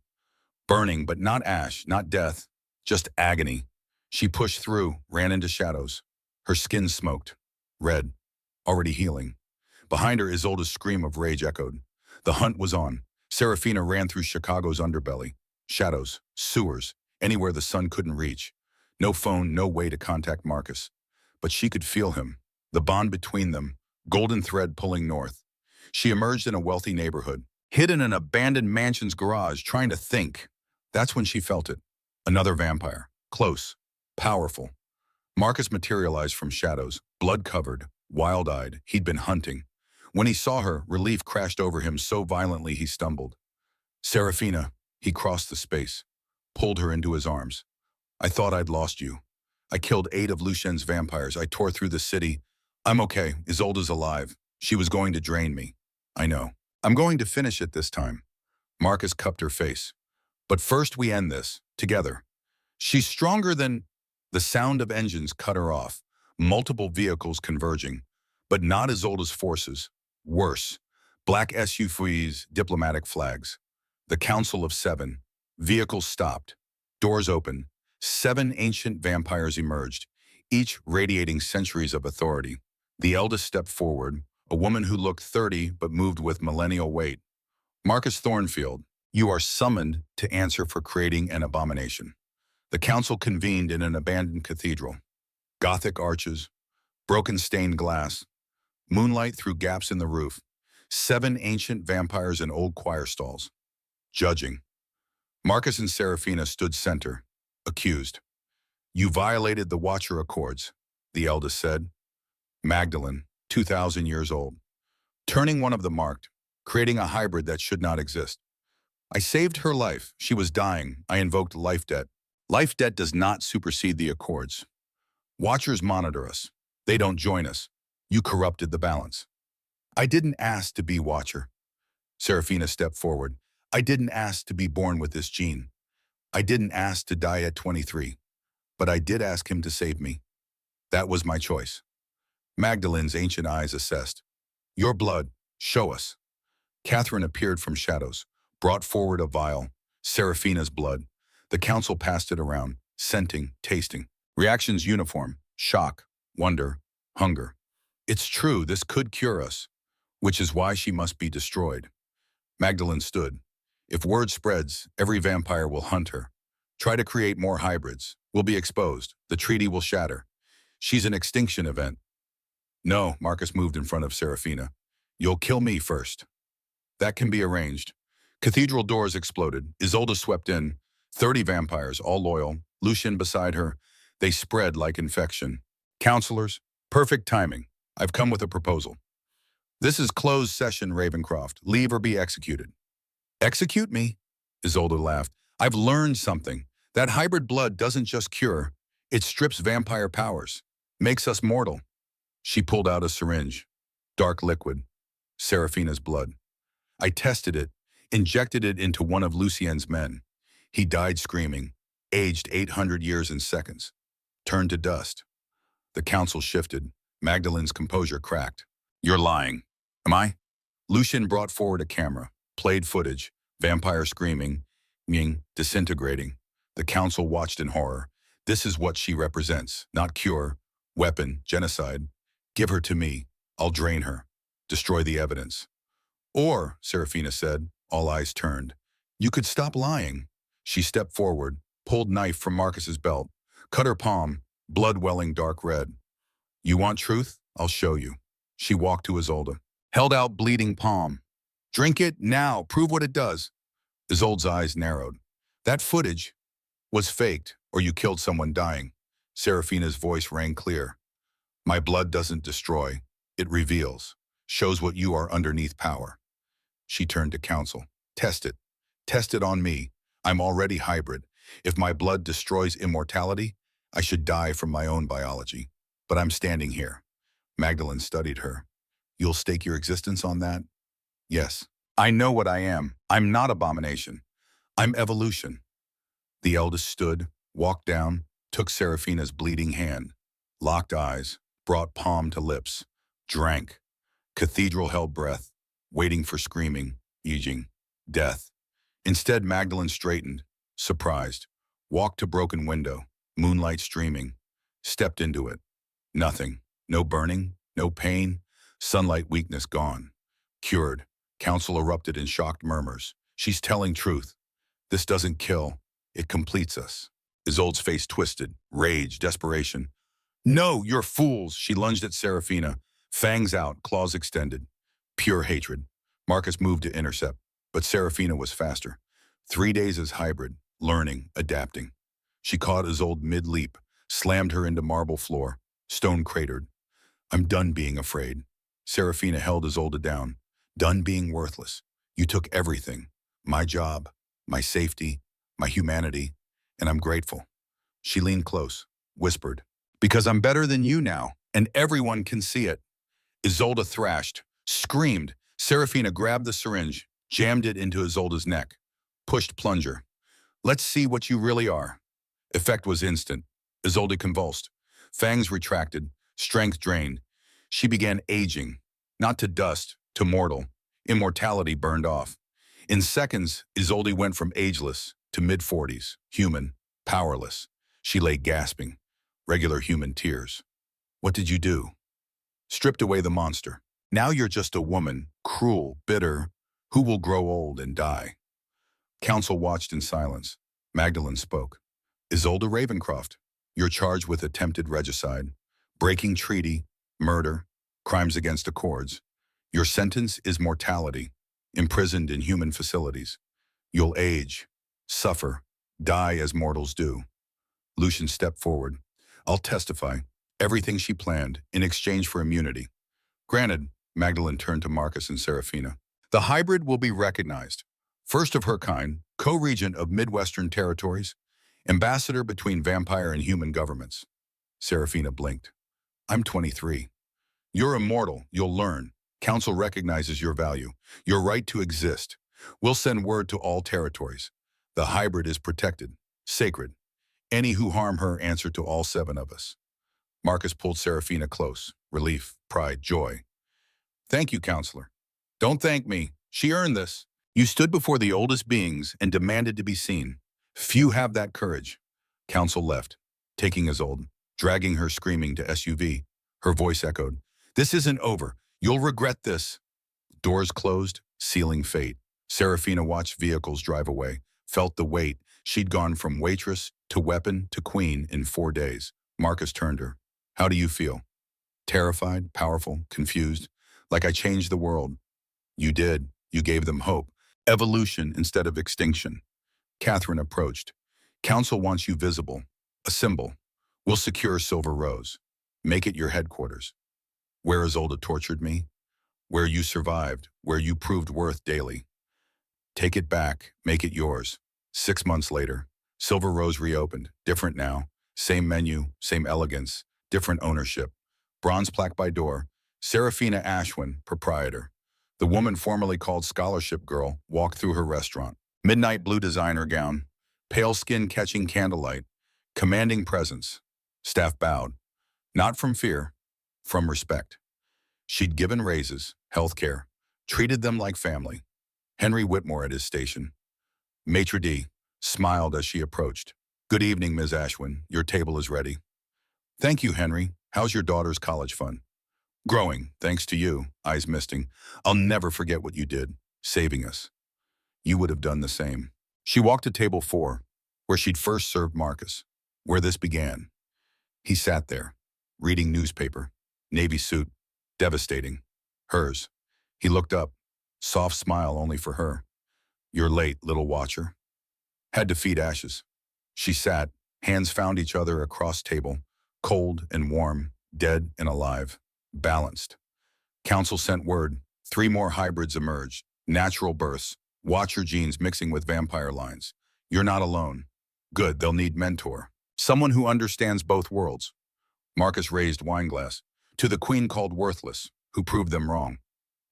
Burning, but not ash, not death, just agony. She pushed through, ran into shadows. Her skin smoked. Red, already healing. Behind her, Isolde's scream of rage echoed. The hunt was on. Serafina ran through Chicago's underbelly. Shadows, sewers, anywhere the sun couldn't reach. No phone, no way to contact Marcus. But she could feel him, the bond between them, golden thread pulling north. She emerged in a wealthy neighborhood, hid in an abandoned mansion's garage, trying to think. That's when she felt it. Another vampire, close, powerful. Marcus materialized from shadows, blood-covered, wild-eyed. He'd been hunting. When he saw her, relief crashed over him so violently he stumbled. Serafina, he crossed the space, pulled her into his arms. I thought I'd lost you. I killed 8 of Lucien's vampires. I tore through the city. I'm okay. Isolde's alive. She was going to drain me. I know. I'm going to finish it this time. Marcus cupped her face. But first we end this, together. She's stronger than... The sound of engines cut her off, multiple vehicles converging. But not Isolde's forces. Worse. Black SUVs, diplomatic flags. The Council of 7. Vehicles stopped. Doors open. 7 ancient vampires emerged, each radiating centuries of authority. The eldest stepped forward, a woman who looked 30 but moved with millennial weight. Marcus Thornfield, you are summoned to answer for creating an abomination. The council convened in an abandoned cathedral. Gothic arches, broken stained glass, moonlight through gaps in the roof, 7 ancient vampires in old choir stalls. Judging. Marcus and Serafina stood center, accused. You violated the Watcher Accords, the eldest said. Magdalene, 2,000 years old. Turning one of the marked, creating a hybrid that should not exist. I saved her life. She was dying. I invoked life debt. Life debt does not supersede the Accords. Watchers monitor us. They don't join us. You corrupted the balance. I didn't ask to be Watcher. Serafina stepped forward. I didn't ask to be born with this gene. I didn't ask to die at 23. But I did ask him to save me. That was my choice. Magdalene's ancient eyes assessed. Your blood, show us. Catherine appeared from shadows, brought forward a vial, Serafina's blood. The council passed it around, scenting, tasting. Reactions uniform, shock, wonder, hunger. It's true, this could cure us, which is why she must be destroyed. Magdalene stood. If word spreads, every vampire will hunt her. Try to create more hybrids. We'll be exposed. The treaty will shatter. She's an extinction event. No, Marcus moved in front of Serafina. You'll kill me first. That can be arranged. Cathedral doors exploded. Isolde swept in. 30 vampires, all loyal. Lucien beside her. They spread like infection. Counselors, perfect timing. I've come with a proposal. This is closed session, Ravencroft. Leave or be executed. Execute me? Isolde laughed. I've learned something. That hybrid blood doesn't just cure. It strips vampire powers. Makes us mortal. She pulled out a syringe. Dark liquid. Serafina's blood. I tested it, injected it into one of Lucien's men. He died screaming, aged 800 years in seconds. Turned to dust. The council shifted. Magdalene's composure cracked. You're lying. Am I? Lucien brought forward a camera, played footage, vampire screaming, Ming disintegrating. The council watched in horror. This is what she represents, not cure, weapon, genocide. Give her to me. I'll drain her. Destroy the evidence. Or, Serafina said, all eyes turned. You could stop lying. She stepped forward, pulled knife from Marcus's belt, cut her palm, blood welling dark red. You want truth? I'll show you. She walked to Isolde, held out bleeding palm. Drink it now. Prove what it does. Isolde's eyes narrowed. That footage was faked, or you killed someone dying. Serafina's voice rang clear. My blood doesn't destroy. It reveals. Shows what you are underneath power. She turned to counsel. Test it. Test it on me. I'm already hybrid. If my blood destroys immortality, I should die from my own biology. But I'm standing here. Magdalene studied her. You'll stake your existence on that? Yes. I know what I am. I'm not abomination. I'm evolution. The eldest stood, walked down, took Serafina's bleeding hand, locked eyes, brought palm to lips, drank. Cathedral held breath, waiting for screaming, aging, death. Instead, Magdalene straightened, surprised, walked to broken window, moonlight streaming, stepped into it. Nothing, no burning, No pain, sunlight weakness gone. Cured. Council erupted in shocked murmurs. She's telling truth. This doesn't kill. It completes us. Isolde's face twisted. Rage, desperation. No, you're fools. She lunged at Serafina. Fangs out, claws extended. Pure hatred. Marcus moved to intercept, but Serafina was faster. 3 days as hybrid, learning, adapting. She caught Isolde mid-leap, slammed her into marble floor. Stone cratered. I'm done being afraid. Serafina held Isolde down. Done being worthless. You took everything. My job, my safety, my humanity, and I'm grateful. She leaned close, whispered, because I'm better than you now, and everyone can see it. Isolde thrashed, screamed. Serafina grabbed the syringe, jammed it into Isolde's neck, pushed plunger. Let's see what you really are. Effect was instant. Isolde convulsed. Fangs retracted, strength drained. She began aging, not to dust, to mortal. Immortality burned off. In seconds, Isolde went from ageless to mid-40s, human, powerless. She lay gasping, regular human tears. What did you do? Stripped away the monster. Now you're just a woman, cruel, bitter, who will grow old and die. Council watched in silence. Magdalene spoke. Isolde Ravencroft, you're charged with attempted regicide, breaking treaty, murder, crimes against accords. Your sentence is mortality, imprisoned in human facilities. You'll age, suffer, die as mortals do. Lucian stepped forward. I'll testify. Everything she planned, in exchange for immunity. Granted, Magdalene turned to Marcus and Serafina. The hybrid will be recognized. First of her kind, co-regent of Midwestern territories, ambassador between vampire and human governments. Serafina blinked. I'm 23. You're immortal, you'll learn. Council recognizes your value, your right to exist. We'll send word to all territories. The hybrid is protected, sacred. Any who harm her answer to all 7 of us. Marcus pulled Serafina close. Relief, pride, joy. Thank you, Counselor. Don't thank me. She earned this. You stood before the oldest beings and demanded to be seen. Few have that courage. Council left, taking Isolde, dragging her screaming to SUV. Her voice echoed. This isn't over. You'll regret this. Doors closed, sealing fate. Serafina watched vehicles drive away, felt the weight. She'd gone from waitress to weapon to queen in 4 days. Marcus turned her. How do you feel? Terrified, powerful, confused, like I changed the world. You did. You gave them hope. Evolution instead of extinction. Catherine approached. Council wants you visible. A symbol. We'll secure Silver Rose. Make it your headquarters. Where Isolde tortured me. Where you survived. Where you proved worth daily. Take it back. Make it yours. 6 months later, Silver Rose reopened. Different now. Same menu, same elegance, different ownership. Bronze plaque by door. Serafina Ashwin, proprietor. The woman formerly called Scholarship Girl walked through her restaurant. Midnight blue designer gown, pale skin catching candlelight, commanding presence. Staff bowed. Not from fear, from respect. She'd given raises, health care, treated them like family. Henry Whitmore at his station. Maitre d' smiled as she approached. Good evening, Ms. Ashwin. Your table is ready. Thank you, Henry. How's your daughter's college fund? Growing, thanks to you, eyes misting. I'll never forget what you did, saving us. You would have done the same. She walked to table 4, where she'd first served Marcus, where this began. He sat there, reading newspaper, navy suit, devastating. Hers. He looked up, soft smile only for her. You're late, little watcher. Had to feed ashes. She sat, hands found each other across table, cold and warm, dead and alive, balanced. Council sent word. 3 more hybrids emerged, natural births, watcher genes mixing with vampire lines. You're not alone. Good, they'll need mentor. Someone who understands both worlds. Marcus raised wineglass. To the queen called worthless, who proved them wrong.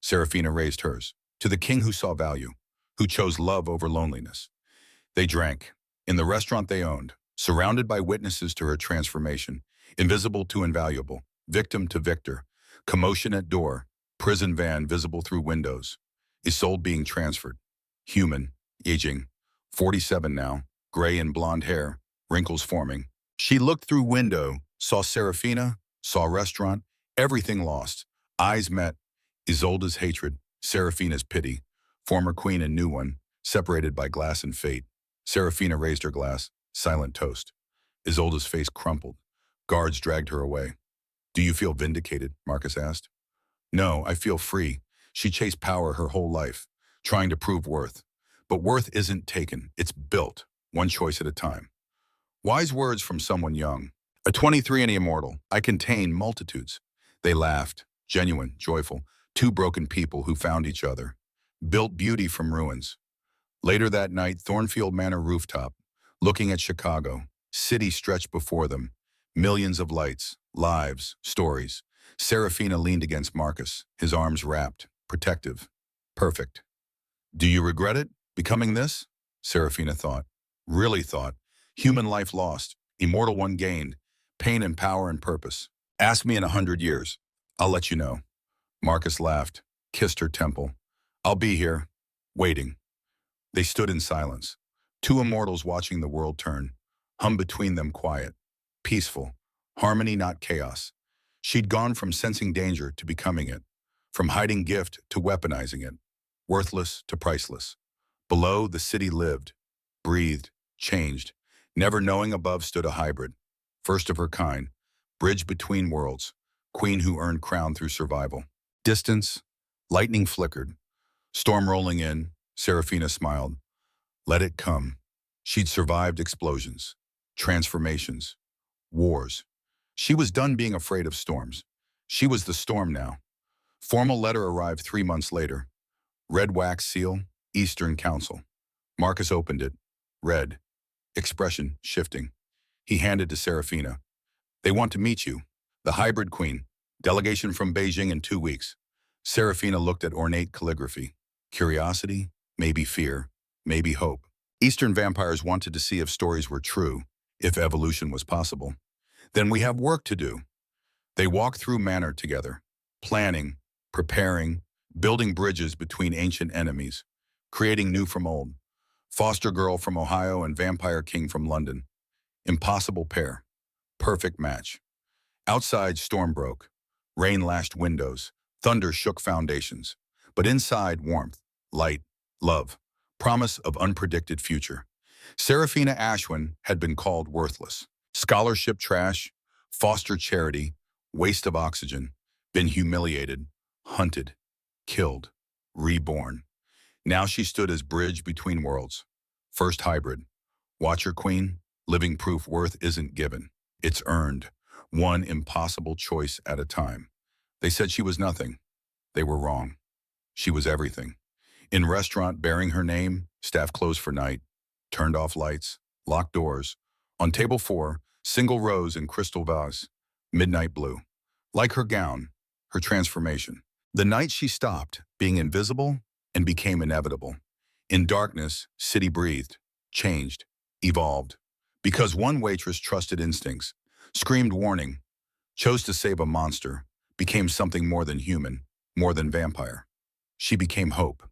Serafina raised hers. To the king who saw value, who chose love over loneliness. They drank. In the restaurant they owned, surrounded by witnesses to her transformation, invisible to invaluable, victim to victor, commotion at door, prison van visible through windows, Isolde being transferred, human, aging, 47 now, gray and blonde hair, wrinkles forming. She looked through window, saw Serafina, saw restaurant, Everything lost. Eyes met. Isolde's hatred, Serafina's pity, former queen and new one, separated by glass and fate. Serafina raised her glass, silent toast. Isolde's face crumpled. Guards dragged her away. Do you feel vindicated? Marcus asked. No, I feel free. She chased power her whole life, trying to prove worth. But worth isn't taken, it's built, one choice at a time. Wise words from someone young. A 23 and immortal, I contain multitudes. They laughed, genuine, joyful, two broken people who found each other, built beauty from ruins. Later that night, Thornfield Manor rooftop, looking at Chicago, city stretched before them, millions of lights, lives, stories. Serafina leaned against Marcus, his arms wrapped, protective, perfect. Do you regret it, becoming this? Serafina thought, really thought. Human life lost, immortal one gained, pain and power and purpose. Ask me in 100 years. I'll let you know. Marcus laughed, kissed her temple. I'll be here, waiting. They stood in silence, two immortals watching the world turn, hum between them quiet, peaceful, harmony not chaos. She'd gone from sensing danger to becoming it, from hiding gift to weaponizing it, worthless to priceless. Below, the city lived, breathed, changed. Never knowing above stood a hybrid, first of her kind, bridge between worlds, queen who earned crown through survival. Distance, lightning flickered. Storm rolling in, Serafina smiled. Let it come. She'd survived explosions, transformations, wars. She was done being afraid of storms. She was the storm now. Formal letter arrived 3 months later. Red wax seal, Eastern Council. Marcus opened it, read, expression shifting. He handed to Serafina. They want to meet you, the hybrid queen. Delegation from Beijing in 2 weeks. Serafina looked at ornate calligraphy. Curiosity, maybe fear, maybe hope. Eastern vampires wanted to see if stories were true, if evolution was possible. Then we have work to do. They walked through Manor together, planning, preparing, building bridges between ancient enemies, creating new from old. Foster girl from Ohio and Vampire King from London. Impossible pair. Perfect match. Outside, storm broke. Rain lashed windows. Thunder shook foundations. But inside, warmth, light, love, promise of unpredicted future. Serafina Ashwin had been called worthless. Scholarship trash, foster charity, waste of oxygen, been humiliated, hunted, killed, reborn. Now she stood as bridge between worlds. First hybrid. Watcher queen, living proof worth isn't given. It's earned, one impossible choice at a time. They said she was nothing. They were wrong. She was everything. In restaurant bearing her name, staff closed for night, turned off lights, locked doors. On table 4, single rose in crystal vase, midnight blue. Like her gown, her transformation. The night she stopped being invisible and became inevitable. In darkness, city breathed, changed, evolved. Because one waitress trusted instincts, screamed warning, chose to save a monster, became something more than human, more than vampire. She became hope.